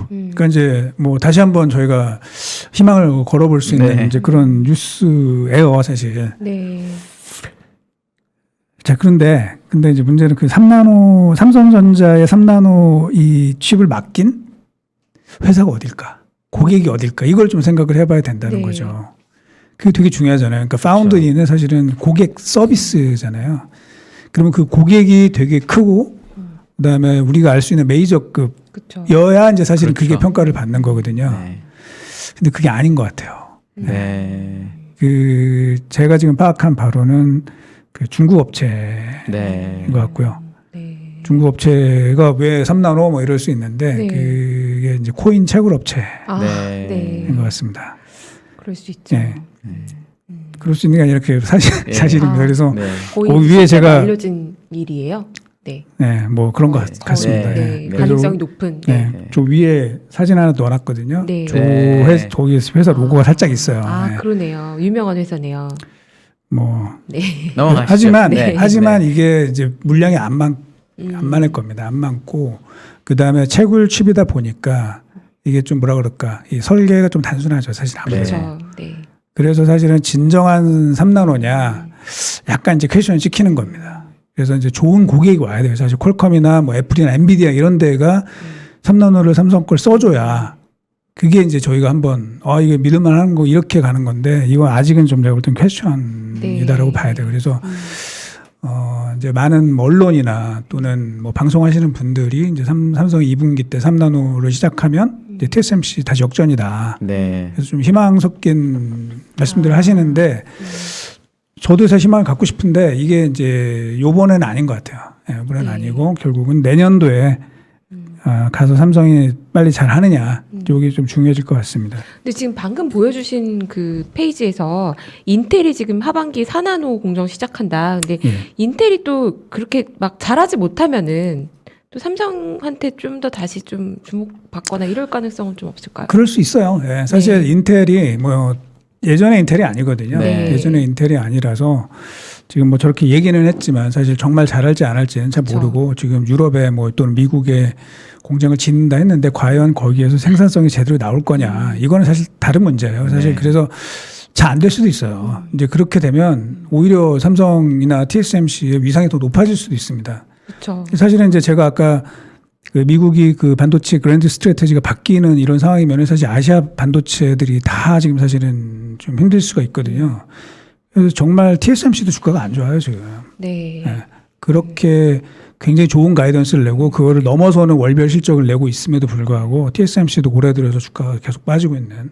그러니까 이제 뭐 다시 한번 저희가 희망을 걸어볼 수 있는 네. 이제 그런 뉴스예요, 사실. 네. 자, 근데 이제 문제는 그 3나노, 삼성전자의 3나노 이 칩을 맡긴 회사가 어딜까? 고객이 어딜까? 이걸 좀 생각을 해봐야 된다는 네. 거죠. 그게 되게 중요하잖아요. 그러니까 파운드리는 사실은 고객 서비스잖아요. 그러면 그 고객이 되게 크고, 그 다음에 우리가 알 수 있는 메이저급 그렇죠. 여야 이제 사실은 그게 그렇죠. 평가를 받는 거거든요. 네. 근데 그게 아닌 것 같아요. 네. 그 제가 지금 파악한 바로는 그 중국 업체인 네. 것 같고요. 네. 중국 업체가 왜 3나노 뭐 이럴 수 있는데 네. 그게 이제 코인 채굴 업체인 아, 네. 네. 것 같습니다. 그럴 수 있죠. 네. 그럴 수 있는 게 아니라 그 예. 사실입니다. 아. 그래서 네. 거의 그 위에 실제로 제가- 알려진 일이에요. 네. 네, 뭐 그런 것 같습니다. 거의, 네. 네. 네. 가능성이 높은. 네. 네. 저 위에 사진 하나 넣어놨거든요. 네. 네. 저기 회사 로고가 살짝 있어요. 아, 네. 그러네요. 유명한 회사네요. 뭐 네. 넘어가시죠. 하지만 네. 하지만 네. 이게 이제 물량이 안 많을 겁니다. 안 많고 그 다음에 채굴 칩이다 보니까 이게 좀 뭐라 그럴까 이 설계가 좀 단순하죠. 사실 아무래도. 그렇죠. 네. 그래서 사실은 진정한 3나노냐 약간 이제 퀘션을 찍히는 겁니다. 그래서 이제 좋은 고객이 와야 돼요. 사실 퀄컴이나 뭐 애플이나 엔비디아 이런 데가 3나노를 삼성 걸 써줘야 그게 이제 저희가 한번 이게 믿을만 하는 거 이렇게 가는 건데 이건 아직은 좀 내가 볼 땐 퀘션이다라고 봐야 돼요. 그래서 이제 많은 언론이나 또는 뭐 방송하시는 분들이 이제 삼성이 2분기 때 3나노를 시작하면 이제 TSMC 다시 역전이다. 네. 그래서 좀 희망 섞인 말씀들을 하시는데 저도 사실 희망을 갖고 싶은데 이게 이제 요번에는 아닌 것 같아요. 예, 이번에는 아니고 결국은 내년도에 가서 삼성이 빨리 잘 하느냐 이게 좀 중요해질 것 같습니다. 근데 지금 방금 보여주신 그 페이지에서 인텔이 지금 하반기 4나노 공정 시작한다. 근데 예. 인텔이 또 그렇게 막 잘하지 못하면은 또 삼성한테 좀 더 다시 좀 주목받거나 이럴 가능성은 좀 없을까요? 그럴 수 있어요. 예, 사실 네. 인텔이 뭐 예전에 인텔이 아니거든요. 네. 예전에 인텔이 아니라서 지금 뭐 저렇게 얘기는 했지만 사실 정말 잘할지 안 할지는 잘 그쵸. 모르고 지금 유럽에 뭐 또는 미국에 공장을 짓는다 했는데 과연 거기에서 생산성이 제대로 나올 거냐 이거는 사실 다른 문제예요. 사실 네. 그래서 잘 안 될 수도 있어요. 이제 그렇게 되면 오히려 삼성이나 TSMC의 위상이 더 높아질 수도 있습니다. 그렇죠. 사실은 이제 제가 아까 그 미국이 그 반도체 그랜드 스트래테지가 바뀌는 이런 상황이면 사실 아시아 반도체들이 다 지금 사실은 좀 힘들 수가 있거든요. 그래서 정말 TSMC도 주가가 안 좋아요, 지금. 네. 네. 그렇게 굉장히 좋은 가이던스를 내고 그거를 넘어서는 월별 실적을 내고 있음에도 불구하고 TSMC도 올해 들어서 주가가 계속 빠지고 있는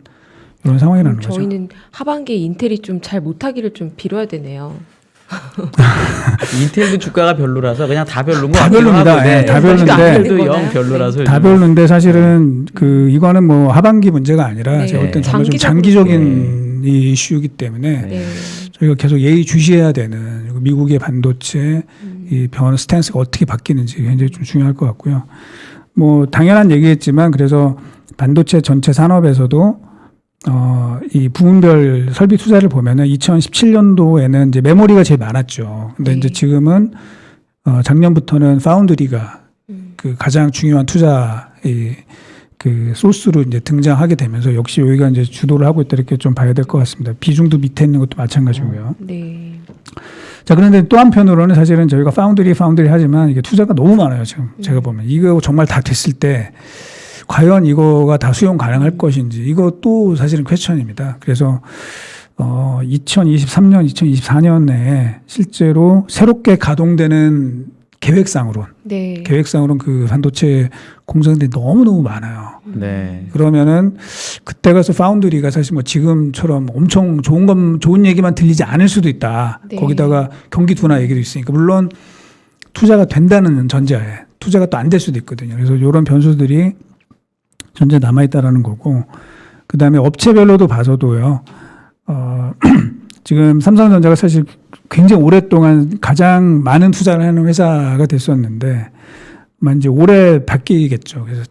이런 상황이라는 거죠. 저희는 하반기에 인텔이 좀 잘 못하기를 좀 빌어야 되네요. 인텔도 주가가 별로라서 그냥 다 별로인 거 다 같기도 별로입니다. 하고, 예, 다 별로인데. 인텔도 네. 영 별로라서 다 요즘은. 별로인데 사실은 그 이거는 뭐 하반기 문제가 아니라 네. 제가 볼 땐 정말 좀 장기적으로. 장기적인 이 이슈이기 때문에 네. 저희가 계속 예의 주시해야 되는 그리고 미국의 반도체 이 변화 스탠스가 어떻게 바뀌는지 굉장히 좀 중요할 것 같고요. 뭐 당연한 얘기겠지만 그래서 반도체 전체 산업에서도 이 부문별 설비 투자를 보면은 2017년도에는 이제 메모리가 제일 많았죠. 근데 네. 이제 지금은 작년부터는 파운드리가 그 가장 중요한 투자 그 소스로 이제 등장하게 되면서 역시 여기가 이제 주도를 하고 있다 이렇게 좀 봐야 될 것 같습니다. 비중도 밑에 있는 것도 마찬가지고요. 네. 자, 그런데 또 한편으로는 사실은 저희가 파운드리 하지만 이게 투자가 너무 많아요, 지금. 제가 보면. 이거 정말 다 됐을 때 과연 이거가 다 수용 가능할 것인지 이것도 사실은 퀘스천입니다. 그래서 2023년, 2024년에 실제로 새롭게 가동되는 계획상으로는 그 반도체 공장들이 너무너무 많아요. 네. 그러면은 그때 가서 파운드리가 사실 뭐 지금처럼 엄청 좋은 얘기만 들리지 않을 수도 있다. 네. 거기다가 경기 둔화 얘기도 있으니까 물론 투자가 된다는 전제하에 투자가 또 안 될 수도 있거든요. 그래서 이런 변수들이 전제 남아 있다라는 거고 그다음에 업체별로도 봐서도요. 지금 삼성전자가 사실 굉장히 오랫동안 가장 많은 투자를 하는 회사가 됐었는데, 이제 올해 바뀌겠죠. 그래서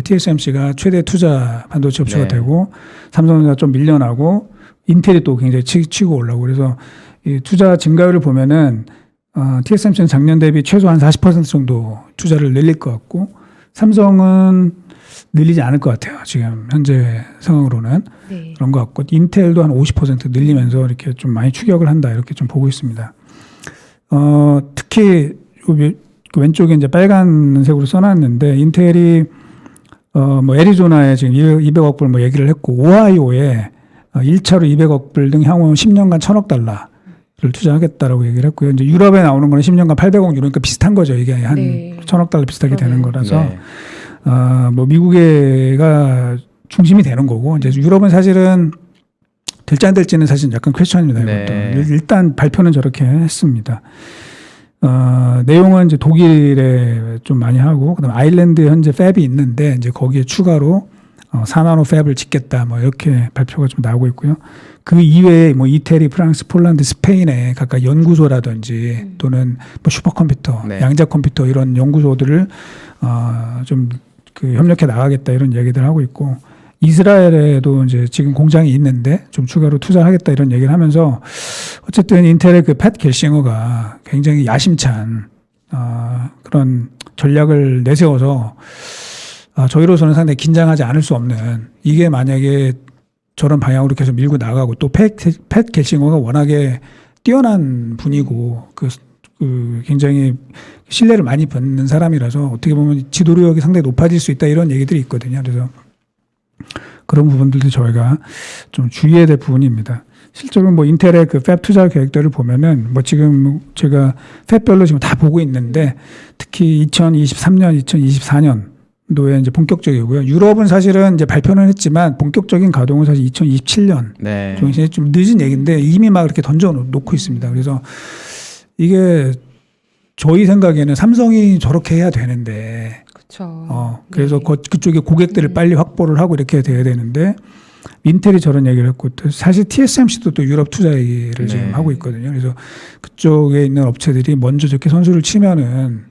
TSMC가 최대 투자 반도체 업체가 네. 되고, 삼성전자가 좀 밀려나고, 인텔이 또 굉장히 치고 올라오고, 그래서 이 투자 증가율을 보면은 TSMC는 작년 대비 최소 한 40% 정도 투자를 늘릴 것 같고, 삼성은 늘리지 않을 것 같아요. 지금 현재 상황으로는 네. 그런 것 같고, 인텔도 한 50% 늘리면서 이렇게 좀 많이 추격을 한다 이렇게 좀 보고 있습니다. 특히 그 왼쪽에 이제 빨간색으로 써놨는데, 인텔이 뭐 애리조나에 지금 200억 불 뭐 얘기를 했고, 오하이오에 1차로 200억 불 등 향후 10년간 1,000억 달러를 투자하겠다라고 얘기를 했고요. 이제 유럽에 나오는 거는 10년간 800억 유로, 그러니까 비슷한 거죠. 이게 한 네. 1,000억 달러 비슷하게 되는 거라서. 네. 뭐 미국에가 중심이 되는 거고, 이제 유럽은 사실은 될지 안 될지는 사실 약간 퀘스천입니다. 이것도. 네. 일단 발표는 저렇게 했습니다. 내용은 이제 독일에 좀 많이 하고, 그다음 아일랜드에 현재 팹이 있는데 이제 거기에 추가로 4나노 팹을 짓겠다, 뭐 이렇게 발표가 좀 나오고 있고요. 그 이외에 뭐 이태리, 프랑스, 폴란드, 스페인에 각각 연구소라든지 또는 뭐 슈퍼컴퓨터, 네. 양자 컴퓨터 이런 연구소들을 좀 그 협력해 나가겠다 이런 얘기들 하고 있고, 이스라엘에도 이제 지금 공장이 있는데 좀 추가로 투자하겠다 이런 얘기를 하면서, 어쨌든 인텔의 그 팻 겔싱어가 굉장히 야심찬 그런 전략을 내세워서 저희로서는 상당히 긴장하지 않을 수 없는, 이게 만약에 저런 방향으로 계속 밀고 나가고, 또 팻 겔싱어가 워낙에 뛰어난 분이고 그 굉장히 신뢰를 많이 받는 사람이라서 어떻게 보면 지도력이 상당히 높아질 수 있다 이런 얘기들이 있거든요. 그래서 그런 부분들도 저희가 좀 주의해야 될 부분입니다. 실제로 뭐 인텔의 그 팹 투자 계획들을 보면은 뭐 지금 제가 팹별로 지금 다 보고 있는데, 특히 2023년, 2024년도에 이제 본격적이고요. 유럽은 사실은 이제 발표는 했지만 본격적인 가동은 사실 2027년. 네. 좀 늦은 얘기인데 이미 막 이렇게 던져 놓고 있습니다. 그래서 이게 저희 생각에는 삼성이 저렇게 해야 되는데, 그렇죠. 그래서 네. 그쪽에 고객들을 빨리 확보를 하고 이렇게 돼야 되는데, 인텔이 저런 얘기를 했고, 또 사실 TSMC도 또 유럽 투자 얘기를 지금 네. 하고 있거든요. 그래서 그쪽에 있는 업체들이 먼저 저렇게 선수를 치면은,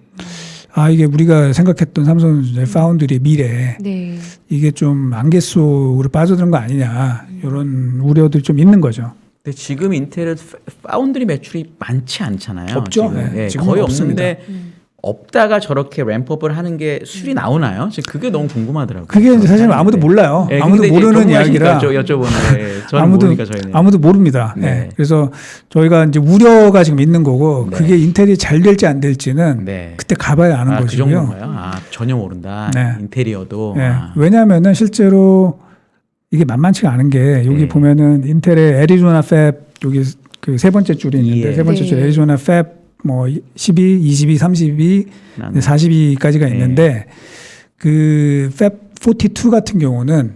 이게 우리가 생각했던 삼성전자의 파운드리의 미래, 네. 이게 좀 안개 속으로 빠져드는 거 아니냐, 이런 우려들이 좀 있는 거죠. 근데 지금 인텔은 파운드리 매출이 많지 않잖아요. 없죠. 지금. 네, 예, 지금은 거의 없습니다. 없는데 없다가 저렇게 램프업을 하는 게 수율이 나오나요? 지금 그게 너무 궁금하더라고요. 그게 이제 사실 아무도 몰라요. 예, 아무도 근데 이제 모르는 궁금하시니까 이야기라. 여쭤보는 예, 저는 모르니까 저희는. 아무도 모릅니다. 네. 예. 그래서 저희가 이제 우려가 지금 있는 거고, 네. 그게 인텔이 잘 될지 안 될지는 네. 그때 가봐야 아는 그 것이고요. 정도인가요? 전혀 모른다. 네. 인테리어도. 예. 왜냐하면은 실제로 이게 만만치가 않은 게, 여기 네. 보면은 인텔의 애리조나 팹, 여기 그 세 번째 줄이 있는데, 예. 세 번째 줄 네. 애리조나 팹 뭐 12, 22, 32, 42까지가 있는데, 그 팹 42 같은 경우는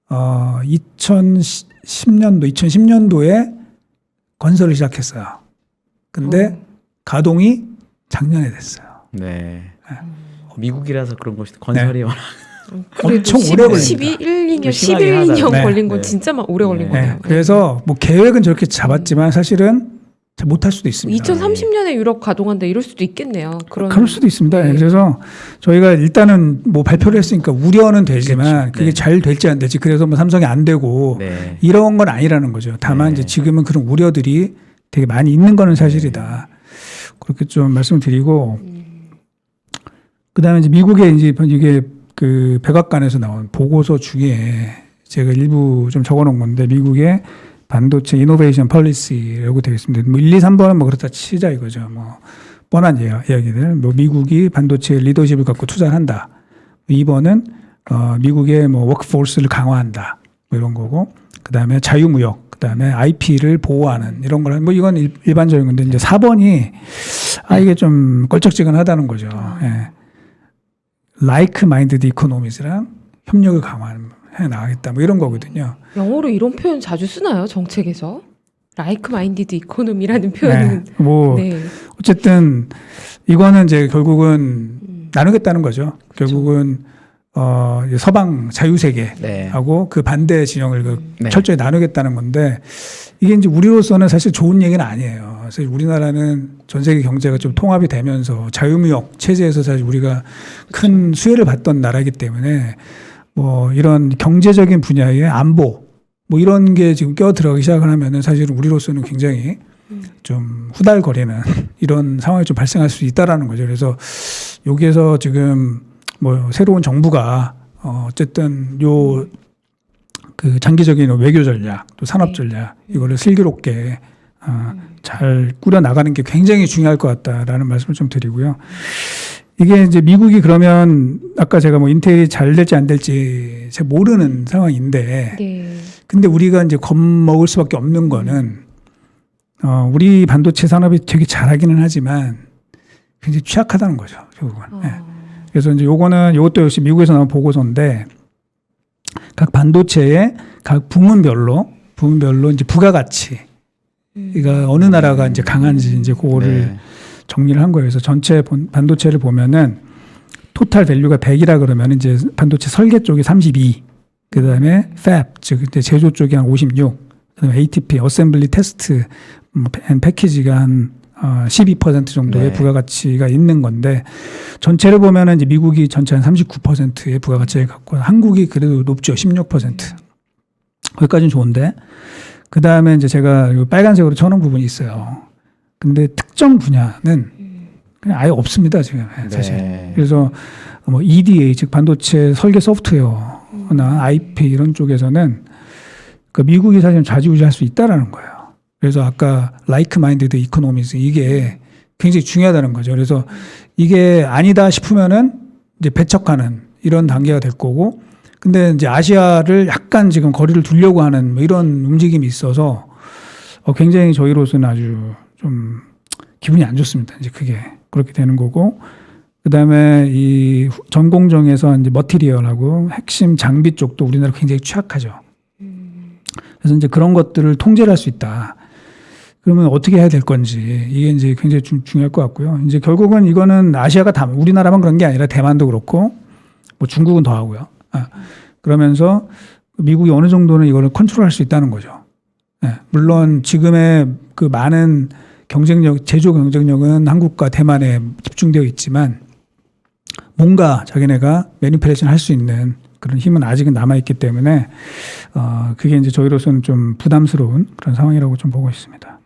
2010년도에 건설을 시작했어요. 근데 가동이 작년에 됐어요. 네. 미국이라서 그런 것이 건설이 워낙 엄청 오래 걸립니다. 11년, 심하게 11년 하다가. 걸린 건 네. 진짜 막 오래 걸린 네. 거네요. 네. 그래서 뭐 계획은 저렇게 잡았지만 사실은 잘 못할 수도 있습니다. 2030년에 유럽 가동한다 이럴 수도 있겠네요. 그럴 수도 있습니다. 네. 그래서 저희가 일단은 뭐 발표를 했으니까 우려는 되지만, 그렇죠. 그게 네. 잘 될지 안 될지, 그래서 뭐 삼성이 안 되고 네. 이런 건 아니라는 거죠. 다만 네. 이제 지금은 그런 우려들이 되게 많이 있는 거는 사실이다. 그렇게 좀 말씀을 드리고, 그다음에 이제 미국에 이제 이게 그 백악관에서 나온 보고서 중에 제가 일부 좀 적어놓은 건데, 미국의 반도체 이노베이션 폴리시라고 되어 있습니다. 뭐 1, 2, 3번은 뭐 그렇다 치자 이거죠. 뭐 뻔한 이야기들. 뭐 미국이 반도체 리더십을 갖고 투자를 한다. 2번은 미국의 뭐 워크포스를 강화한다. 뭐 이런 거고. 그다음에 자유무역, 그다음에 IP를 보호하는 이런 걸, 뭐 이건 일반적인 건데, 이제 4번이 이게 좀 껄쩍지근하다는 거죠. 예. like-minded economies랑 협력을 강화해 나가겠다, 뭐 이런 거거든요. 영어로 이런 표현 자주 쓰나요? 정책에서? like minded economy라는 표현은. 네. 뭐 네. 어쨌든 이거는 이제 결국은 나누겠다는 거죠. 결국은 서방 자유세계하고 네. 그 반대 진영을 네. 철저히 나누겠다는 건데 이게 이제 우리로서는 사실 좋은 얘기는 아니에요. 사실 우리나라는 전 세계 경제가 좀 통합이 되면서 자유무역 체제에서 사실 우리가 큰 수혜를 받던 나라이기 때문에 뭐 이런 경제적인 분야의 안보 뭐 이런 게 지금 껴들어가기 시작을 하면은 사실은 우리로서는 굉장히 좀 후달거리는 이런 상황이 좀 발생할 수 있다라는 거죠. 그래서 여기에서 지금 뭐 새로운 정부가 어쨌든 요 그 장기적인 외교 전략 또 산업 전략 이거를 슬기롭게 잘 꾸려 나가는 게 굉장히 중요할 것 같다라는 말씀을 좀 드리고요. 이게 이제 미국이 그러면 아까 제가 뭐 인텔이 잘 될지 안 될지 잘 모르는 상황인데 네. 근데 우리가 이제 겁먹을 수밖에 없는 거는 우리 반도체 산업이 되게 잘하기는 하지만 굉장히 취약하다는 거죠. 결국은. 네. 그래서 이제 요것도 역시 미국에서 나온 보고서인데 각 반도체의 각 부문별로 이제 부가가치가 어느 나라가 이제 강한지 이제 그거를 네. 정리를 한 거예요. 그래서 전체 반도체를 보면은 토탈 밸류가 100이라 그러면 이제 반도체 설계 쪽이 32, 그 다음에 fab 즉 이제 제조 쪽이 한 56, 그다음에 ATP 어셈블리 테스트 앤 패키지가 한 12% 정도의 네. 부가가치가 있는 건데 전체를 보면은 이제 미국이 전체 한 39%의 부가가치를 갖고 한국이 그래도 높죠. 16%. 거기까지는 좋은데 그 다음에 이제 제가 이 빨간색으로 쳐놓은 부분이 있어요. 근데 특정 분야는 그냥 아예 없습니다 지금 사실. 네. 그래서 뭐 EDA 즉 반도체 설계 소프트웨어나 IP 이런 쪽에서는 그 미국이 사실 좌지우지할 수 있다라는 거예요. 그래서 아까 like-minded economies 이게 굉장히 중요하다는 거죠. 그래서 이게 아니다 싶으면은 이제 배척하는 이런 단계가 될 거고, 근데 이제 아시아를 약간 지금 거리를 두려고 하는 뭐 이런 움직임이 있어서 굉장히 저희로서는 아주 좀 기분이 안 좋습니다. 이제 그게 그렇게 되는 거고, 그 다음에 이 전공정에서 이제 머티리얼하고 핵심 장비 쪽도 우리나라 굉장히 취약하죠. 그래서 이제 그런 것들을 통제를 할 수 있다. 그러면 어떻게 해야 될 건지 이게 이제 굉장히 중요할 것 같고요. 이제 결국은 이거는 아시아가 다 우리나라만 그런 게 아니라 대만도 그렇고 뭐 중국은 더 하고요. 그러면서 미국이 어느 정도는 이거를 컨트롤할 수 있다는 거죠. 물론 지금의 그 많은 경쟁력, 제조 경쟁력은 한국과 대만에 집중되어 있지만 뭔가 자기네가 매니플레이션 할 수 있는 그런 힘은 아직은 남아있기 때문에 그게 이제 저희로서는 좀 부담스러운 그런 상황이라고 좀 보고 있습니다.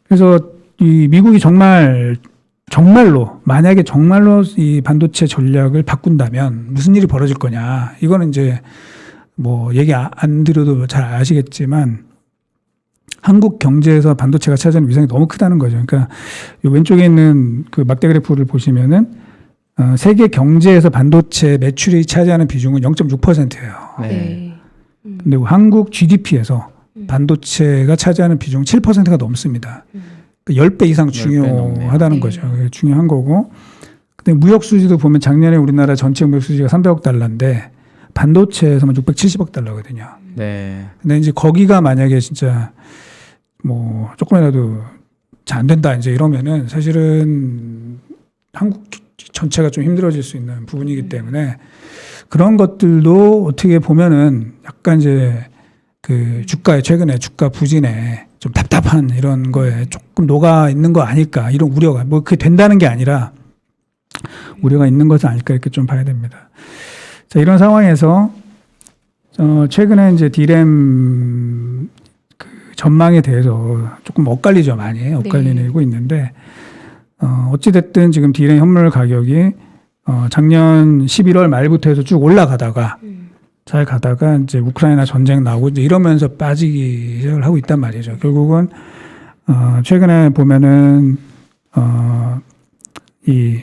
그래서 이 미국이 정말로 만약에 정말로 이 반도체 전략을 바꾼다면 무슨 일이 벌어질 거냐. 이거는 이제 뭐 얘기 안 드려도 잘 아시겠지만 한국 경제에서 반도체가 차지하는 위상이 너무 크다는 거죠. 그러니까 이 왼쪽에 있는 그 막대 그래프를 보시면은 세계 경제에서 반도체 매출이 차지하는 비중은 0.6%예요. 네. 근데 한국 GDP에서 반도체가 차지하는 비중 7%가 넘습니다. 10배 이상 10배 중요하다는 넘네요. 거죠. 중요한 거고. 근데 무역 수지도 보면 작년에 우리나라 전체 무역 수지가 300억 달러인데 반도체에서만 670억 달러거든요. 네. 근데 이제 거기가 만약에 진짜 뭐 조금이라도 잘 안 된다 이제 이러면은 사실은 한국 전체가 좀 힘들어질 수 있는 부분이기 때문에 그런 것들도 어떻게 보면은 약간 이제 그 최근에 주가 부진에 좀 답답한 이런 거에 조금 녹아 있는 거 아닐까 이런 우려가 뭐 그게 된다는 게 아니라 우려가 있는 것은 아닐까 이렇게 좀 봐야 됩니다. 자, 이런 상황에서 최근에 이제 디램 그 전망에 대해서 조금 엇갈리죠. 많이 엇갈리고 있는데 어찌됐든 지금 디램 현물 가격이 작년 11월 말부터 해서 쭉 올라가다가 잘 가다가 이제 우크라이나 전쟁 나오고 이제 이러면서 빠지기 시작을 하고 있단 말이죠. 결국은 최근에 보면은 이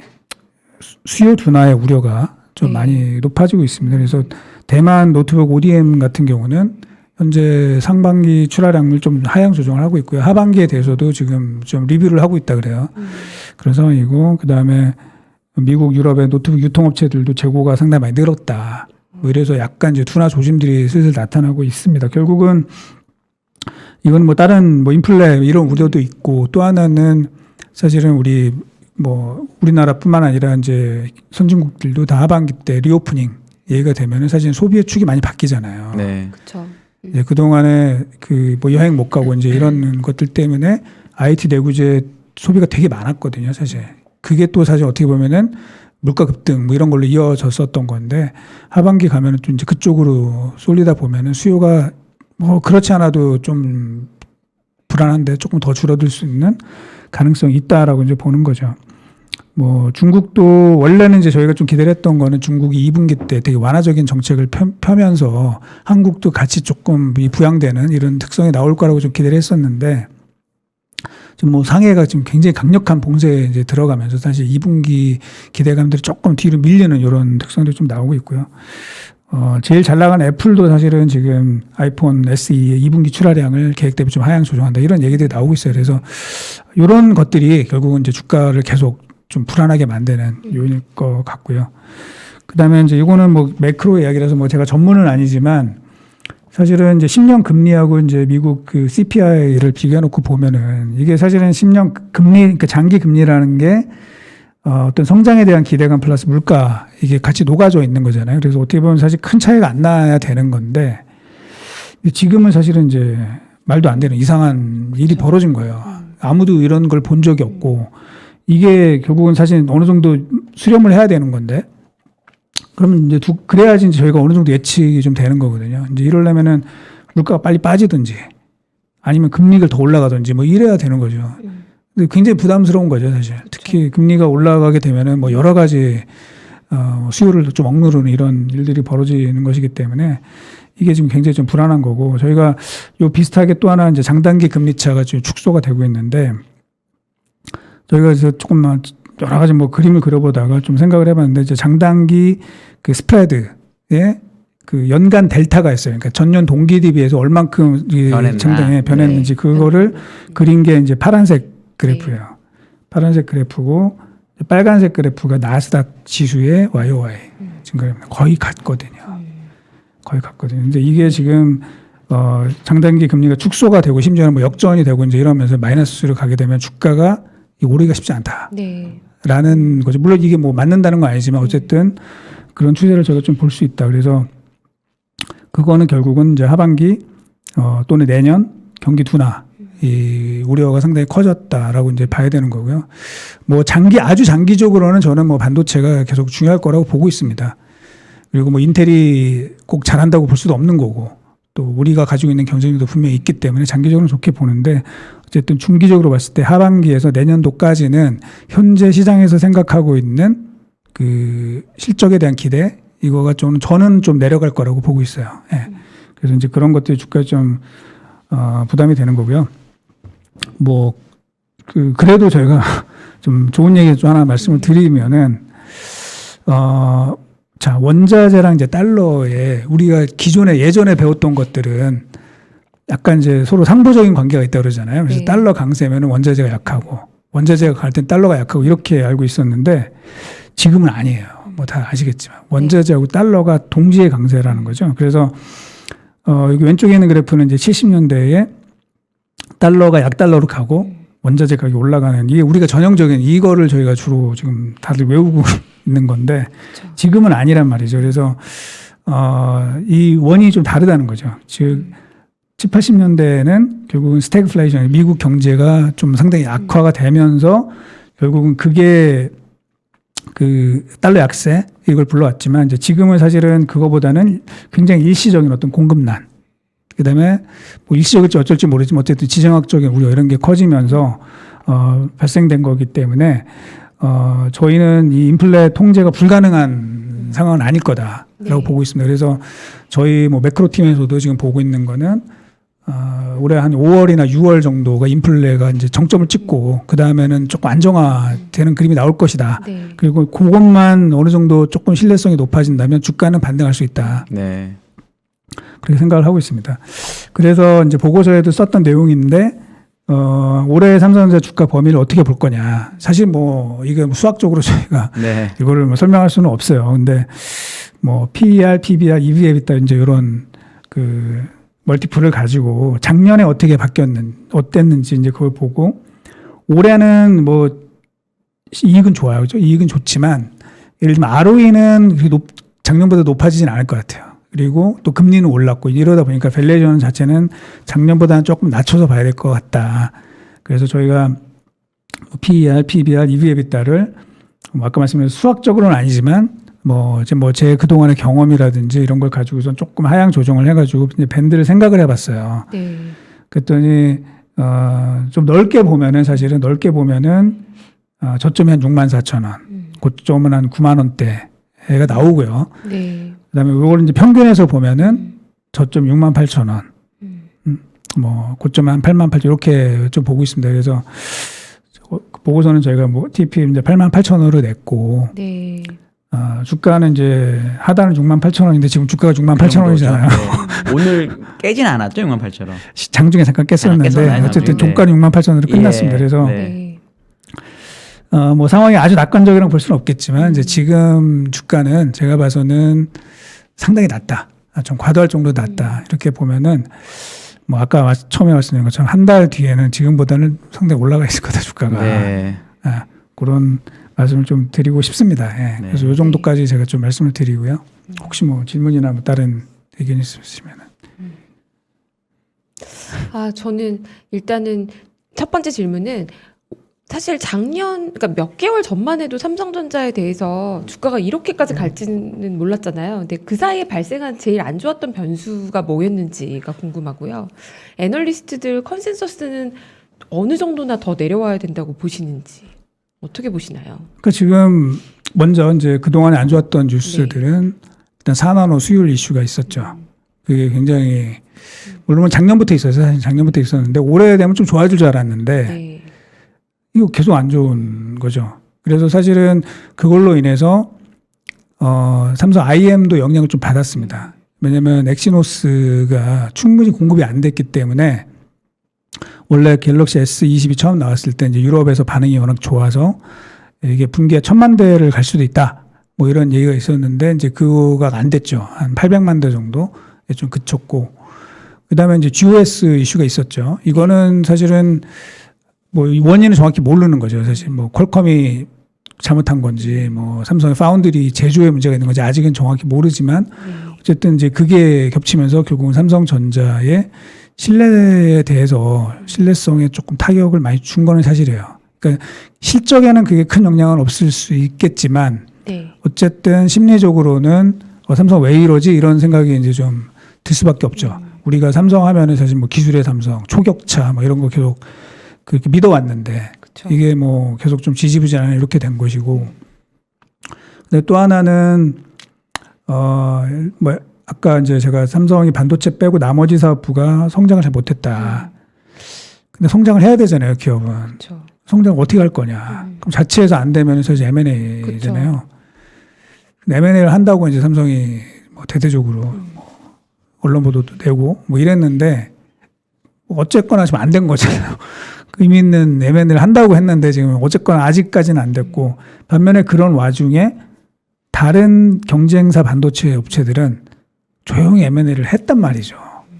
수요 둔화의 우려가 좀 많이 높아지고 있습니다. 그래서 대만 노트북 ODM 같은 경우는 현재 상반기 출하량을 좀 하향 조정을 하고 있고요. 하반기에 대해서도 지금 좀 리뷰를 하고 있다 그래요. 그런 상황이고, 그 다음에 미국, 유럽의 노트북 유통업체들도 재고가 상당히 많이 늘었다. 뭐 이래서 약간 이제 둔화 조짐들이 슬슬 나타나고 있습니다. 결국은 이건 뭐 다른 뭐 인플레 이런 우려도 있고 또 하나는 사실은 우리 뭐 우리나라뿐만 아니라 이제 선진국들도 다 하반기 때 리오프닝 얘기가 되면은 사실 소비의 축이 많이 바뀌잖아요. 네. 그렇죠. 예, 그동안에 그 뭐 여행 못 가고 이제 이런 것들 때문에 IT 내구재 소비가 되게 많았거든요, 사실. 그게 또 사실 어떻게 보면은 물가 급등 뭐 이런 걸로 이어졌었던 건데 하반기 가면은 또 이제 그쪽으로 쏠리다 보면은 수요가 뭐 그렇지 않아도 좀 불안한데 조금 더 줄어들 수 있는 가능성이 있다라고 이제 보는 거죠. 뭐 중국도 원래는 이제 저희가 좀 기대를 했던 거는 중국이 2분기 때 되게 완화적인 정책을 펴면서 한국도 같이 조금 부양되는 이런 특성이 나올 거라고 좀 기대를 했었는데 지금 뭐 상해가 지금 굉장히 강력한 봉쇄에 이제 들어가면서 사실 2분기 기대감들이 조금 뒤로 밀리는 이런 특성들이 좀 나오고 있고요. 제일 잘 나가는 애플도 사실은 지금 아이폰 SE의 2분기 출하량을 계획 대비 좀 하향 조정한다 이런 얘기들이 나오고 있어요. 그래서 이런 것들이 결국은 이제 주가를 계속 좀 불안하게 만드는 요인일 것 같고요. 그다음에 이제 이거는 뭐 매크로 이야기라서 뭐 제가 전문은 아니지만 사실은 이제 10년 금리하고 이제 미국 그 CPI를 비교해 놓고 보면은 이게 사실은 10년 금리, 그러니까 장기 금리라는 게 어떤 성장에 대한 기대감 플러스 물가 이게 같이 녹아져 있는 거잖아요. 그래서 어떻게 보면 사실 큰 차이가 안 나야 되는 건데 지금은 사실은 이제 말도 안 되는 이상한 일이 벌어진 거예요. 아무도 이런 걸 본 적이 없고 이게 결국은 사실 어느 정도 수렴을 해야 되는 건데 그러면 이제 그래야지 이제 저희가 어느 정도 예측이 좀 되는 거거든요. 이제 이러려면은 물가가 빨리 빠지든지 아니면 금리가 더 올라가든지 뭐 이래야 되는 거죠. 근데 굉장히 부담스러운 거죠, 사실. 특히 금리가 올라가게 되면은 뭐 여러 가지 수요를 좀 억누르는 이런 일들이 벌어지는 것이기 때문에 이게 지금 굉장히 좀 불안한 거고 저희가 요 비슷하게 또 하나 이제 장단기 금리 차가 지금 축소가 되고 있는데 저희가 그래서 조금만 여러 가지 뭐 그림을 그려보다가 좀 생각을 해봤는데 이제 장단기 그 스프레드에 그 연간 델타가 있어요. 그러니까 전년 동기 대비해서 얼만큼 장단에 변했는지 네. 그거를 그린 게 이제 파란색 그래프예요. 파란색 그래프고 빨간색 그래프가 나스닥 지수의 YOY 증가율입니다. 거의 같거든요. 거의 같거든요. 근데 이게 지금 장단기 금리가 축소가 되고 심지어는 뭐 역전이 되고 이제 이러면서 마이너스로 가게 되면 주가가 오르기가 쉽지 않다. 네. 라는 거죠. 물론 이게 뭐 맞는다는 건 아니지만 어쨌든 그런 추세를 저희가 좀 볼 수 있다. 그래서 그거는 결국은 이제 하반기 또는 내년 경기 둔화 이 우려가 상당히 커졌다라고 이제 봐야 되는 거고요. 뭐 아주 장기적으로는 저는 뭐 반도체가 계속 중요할 거라고 보고 있습니다. 그리고 뭐 인텔이 꼭 잘한다고 볼 수도 없는 거고 또 우리가 가지고 있는 경쟁력도 분명히 있기 때문에 장기적으로는 좋게 보는데 어쨌든 중기적으로 봤을 때 하반기에서 내년도까지는 현재 시장에서 생각하고 있는 그 실적에 대한 기대 이거가 저는 좀 내려갈 거라고 보고 있어요. 예. 그래서 이제 그런 것들이 주가에 좀 부담이 되는 거고요. 뭐 그래도 저희가 좀 좋은 얘기 좀 하나 말씀을 드리면은 자 원자재랑 이제 달러에 우리가 기존에 예전에 배웠던 것들은 약간 이제 서로 상보적인 관계가 있다 그러잖아요. 그래서 네. 달러 강세면은 원자재가 약하고 원자재가 갈 땐 달러가 약하고 이렇게 알고 있었는데 지금은 아니에요. 뭐 다 아시겠지만 원자재하고 달러가 동시에 강세라는 거죠. 그래서 여기 왼쪽에 있는 그래프는 이제 70년대에 달러가 약달러로 가고 원자재 가격이 올라가는 이게 우리가 전형적인 이거를 저희가 주로 지금 다들 외우고 있는 건데 그렇죠. 지금은 아니란 말이죠. 그래서 이 원이 좀 다르다는 거죠. 즉 70, 80년대에는 결국은 스태그플레이션, 미국 경제가 좀 상당히 악화가 되면서 결국은 그게 그 달러 약세 이걸 불러왔지만 이제 지금은 사실은 그거보다는 굉장히 일시적인 어떤 공급난 그다음에 뭐 일시적일지 어쩔지 모르지만 어쨌든 지정학적인 우려 이런 게 커지면서 발생된 거기 때문에 저희는 이 인플레 통제가 불가능한 상황은 아닐 거다라고 네. 보고 있습니다. 그래서 저희 뭐 매크로 팀에서도 지금 보고 있는 거는 올해 한 5월이나 6월 정도가 인플레가 이제 정점을 찍고 그 다음에는 조금 안정화되는 그림이 나올 것이다. 네. 그리고 그것만 어느 정도 조금 신뢰성이 높아진다면 주가는 반등할 수 있다. 네. 그렇게 생각을 하고 있습니다. 그래서 이제 보고서에도 썼던 내용인데 올해 삼성전자 주가 범위를 어떻게 볼 거냐. 사실 뭐 이게 수학적으로 저희가 네. 이거를 뭐 설명할 수는 없어요. 근데 뭐 PER, PBR, EV/EBITDA 이제 이런 그 멀티플을 가지고 작년에 어떻게 어땠는지 이제 그걸 보고 올해는 뭐 이익은 좋아요. 그죠? 이익은 좋지만 예를 들면 ROE는 작년보다 높아지진 않을 것 같아요. 그리고 또 금리는 올랐고 이러다 보니까 밸류에이션 자체는 작년보다는 조금 낮춰서 봐야 될 것 같다. 그래서 저희가 PER, PBR, EV/EBITDA를 아까 말씀드린 수학적으로는 아니지만 제 그동안의 경험이라든지 이런 걸 가지고선 조금 하향 조정을 해가지고 이제 밴드를 생각을 해봤어요. 네. 그랬더니 좀 넓게 보면은 저점이 한 64,000원, 고점은 한 9만 원대가 나오고요. 네. 그다음에 이걸 이제 평균해서 보면은 저점 68,000원, 고점은 한 88,000원 이렇게 좀 보고 있습니다. 그래서 보고서는 저희가 TP 이제 88,000원으로 냈고, 네. 주가는 이제 하단은 68,000원인데 지금 주가가 68,000원이잖아요. 네. 오늘 깨진 않았죠, 68,000원. 장중에 잠깐 깼었는데 깼었나요, 어쨌든 장중에? 종가는 68,000원으로 예. 끝났습니다. 그래서 네. 상황이 아주 낙관적이라고 볼 수는 없겠지만 이제 지금 주가는 제가 봐서는 상당히 낮다. 좀 과도할 정도 낮다. 이렇게 보면은 아까 처음에 말씀드린 것처럼 한 달 뒤에는 지금보다는 상당히 올라가 있을 거다 주가가. 네. 그런 말씀을 좀 드리고 싶습니다. 예. 네. 그래서 이 정도까지 제가 좀 말씀을 드리고요. 혹시 질문이나 다른 의견 있으시면. 저는 일단은 첫 번째 질문은 사실 그러니까 몇 개월 전만 해도 삼성전자에 대해서 주가가 이렇게까지 갈지는 몰랐잖아요. 근데 그 사이에 발생한 제일 안 좋았던 변수가 뭐였는지가 궁금하고요. 애널리스트들 컨센서스는 어느 정도나 더 내려와야 된다고 보시는지 어떻게 보시나요? 그러니까 지금 먼저 이제 그동안에 안 좋았던 뉴스들은 일단 4나노 수율 이슈가 있었죠. 그게 굉장히 물론 작년부터 있었어요. 사실 작년부터 있었는데 올해 되면 좀 좋아질 줄 알았는데 네. 이거 계속 안 좋은 거죠. 그래서 사실은 그걸로 인해서 삼성 IM도 영향을 좀 받았습니다. 왜냐하면 엑시노스가 충분히 공급이 안 됐기 때문에 원래 갤럭시 S22 처음 나왔을 때 이제 유럽에서 반응이 워낙 좋아서 이게 분기에 1,000만 대를 갈 수도 있다. 이런 얘기가 있었는데 이제 그거가 안 됐죠. 한 800만 대 정도 좀 그쳤고 그다음에 이제 GOS 이슈가 있었죠. 이거는 사실은 원인은 정확히 모르는 거죠. 사실 퀄컴이 잘못한 건지 삼성의 파운드리 제조에 문제가 있는 건지 아직은 정확히 모르지만 어쨌든 이제 그게 겹치면서 결국은 삼성전자의 신뢰에 대해서 신뢰성에 조금 타격을 많이 준 거는 사실이에요. 그러니까 실적에는 그게 큰 영향은 없을 수 있겠지만 네. 어쨌든 심리적으로는 삼성 왜 이러지 이런 생각이 이제 좀 들 수밖에 없죠. 우리가 삼성 하면은 사실 기술의 삼성, 초격차 이런 거 계속 그렇게 믿어왔는데 그쵸. 이게 계속 좀 지지부진하게 이렇게 된 것이고. 근데 또 하나는 아까 이제 제가 삼성이 반도체 빼고 나머지 사업부가 성장을 잘 못했다. 근데 성장을 해야 되잖아요, 기업은. 그쵸. 성장 어떻게 할 거냐. 그럼 자체에서 안 되면 사실 M&A잖아요. M&A를 한다고 이제 삼성이 대대적으로 언론 보도도 내고 이랬는데 어쨌거나 지금 안 된 거잖아요. 의미 있는 M&A를 한다고 했는데 지금 어쨌거나 아직까지는 안 됐고 반면에 그런 와중에 다른 경쟁사 반도체 업체들은 조용히 M&A를 했단 말이죠.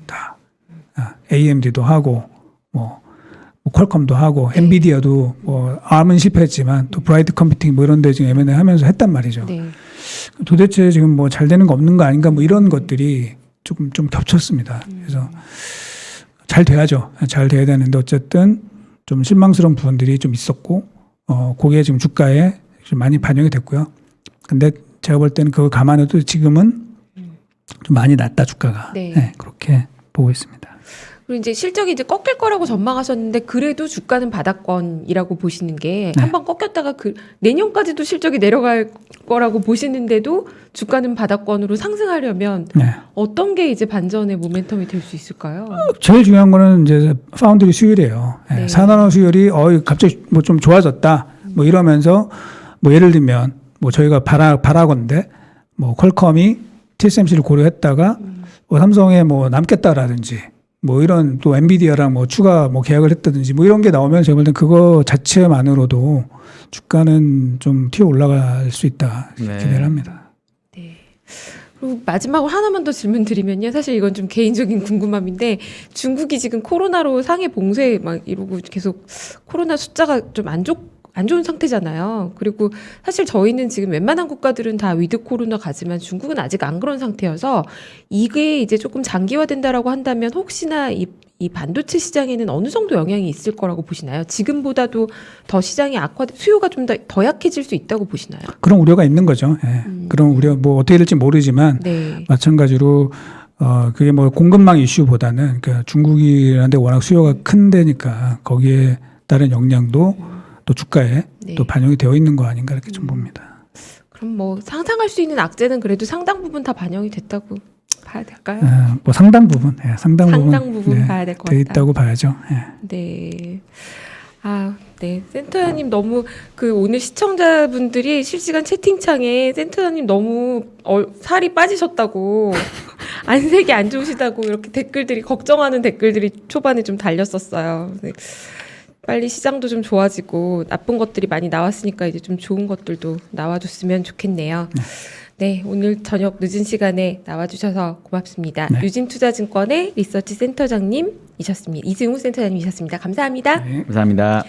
다 AMD도 하고 퀄컴도 하고 엔비디아도 ARM은 실패했지만 또 브라이트 컴퓨팅 이런 데 지금 M&A 하면서 했단 말이죠. 네. 도대체 지금 잘 되는 거 없는 거 아닌가 이런 것들이 조금 좀 겹쳤습니다. 그래서 잘 돼야죠. 잘 돼야 되는데 어쨌든 좀 실망스러운 부분들이 좀 있었고 그게 지금 주가에 좀 많이 반영이 됐고요. 근데 제가 볼 때는 그걸 감안해도 지금은 좀 많이 낮다 주가가. 네. 네, 그렇게 보고 있습니다. 그리고 이제 실적이 이제 꺾일 거라고 전망하셨는데 그래도 주가는 바닥권이라고 보시는 게 네. 한번 꺾였다가 내년까지도 실적이 내려갈 거라고 보시는데도 주가는 바닥권으로 상승하려면 네. 어떤 게 이제 반전의 모멘텀이 될 수 있을까요? 제일 중요한 거는 이제 파운드리 수율이에요. 네. 네. 4나노 수율이 갑자기 좀 좋아졌다. 이러면서 예를 들면 저희가 바라건데 퀄컴이 TSMC를 고려했다가 삼성에 남겠다라든지 이런 또 엔비디아랑 추가 계약을 했다든지 이런 게 나오면 제가 볼 땐 그거 자체만으로도 주가는 좀 튀어 올라갈 수 있다 기대를 합니다. 네. 그리고 마지막으로 하나만 더 질문 드리면요. 사실 이건 좀 개인적인 궁금함인데 중국이 지금 코로나로 상해 봉쇄 이러고 계속 코로나 숫자가 좀 안 안 좋은 상태잖아요. 그리고 사실 저희는 지금 웬만한 국가들은 다 위드 코로나 가지만 중국은 아직 안 그런 상태여서 이게 이제 조금 장기화된다라고 한다면 혹시나 이 반도체 시장에는 어느 정도 영향이 있을 거라고 보시나요? 지금보다도 더 시장이 수요가 좀 더 약해질 수 있다고 보시나요? 그런 우려가 있는 거죠. 예. 그런 우려 뭐 어떻게 될지 모르지만 네. 마찬가지로 그게 뭐 공급망 이슈보다는 그러니까 중국이라는데 워낙 수요가 큰 데니까 거기에 따른 영향도 또 주가에 네. 또 반영이 되어 있는 거 아닌가 이렇게 좀 봅니다. 그럼 뭐 상상할 수 있는 악재는 그래도 상당 부분 다 반영이 됐다고 봐야 될까요? 뭐 상당 부분, 상당 부분 네, 봐야 될 것 돼 같다. 있다고 봐야죠. 예. 네. 아, 네. 센터장님 너무 오늘 시청자분들이 실시간 채팅창에 센터장님 너무 살이 빠지셨다고 안색이 안 좋으시다고 이렇게 댓글들이 걱정하는 댓글들이 초반에 좀 달렸었어요. 네. 빨리 시장도 좀 좋아지고 나쁜 것들이 많이 나왔으니까 이제 좀 좋은 것들도 나와줬으면 좋겠네요. 네, 오늘 저녁 늦은 시간에 나와주셔서 고맙습니다. 네. 유진투자증권의 리서치 센터장님이셨습니다. 이승우 센터장님이셨습니다. 감사합니다. 네. 감사합니다.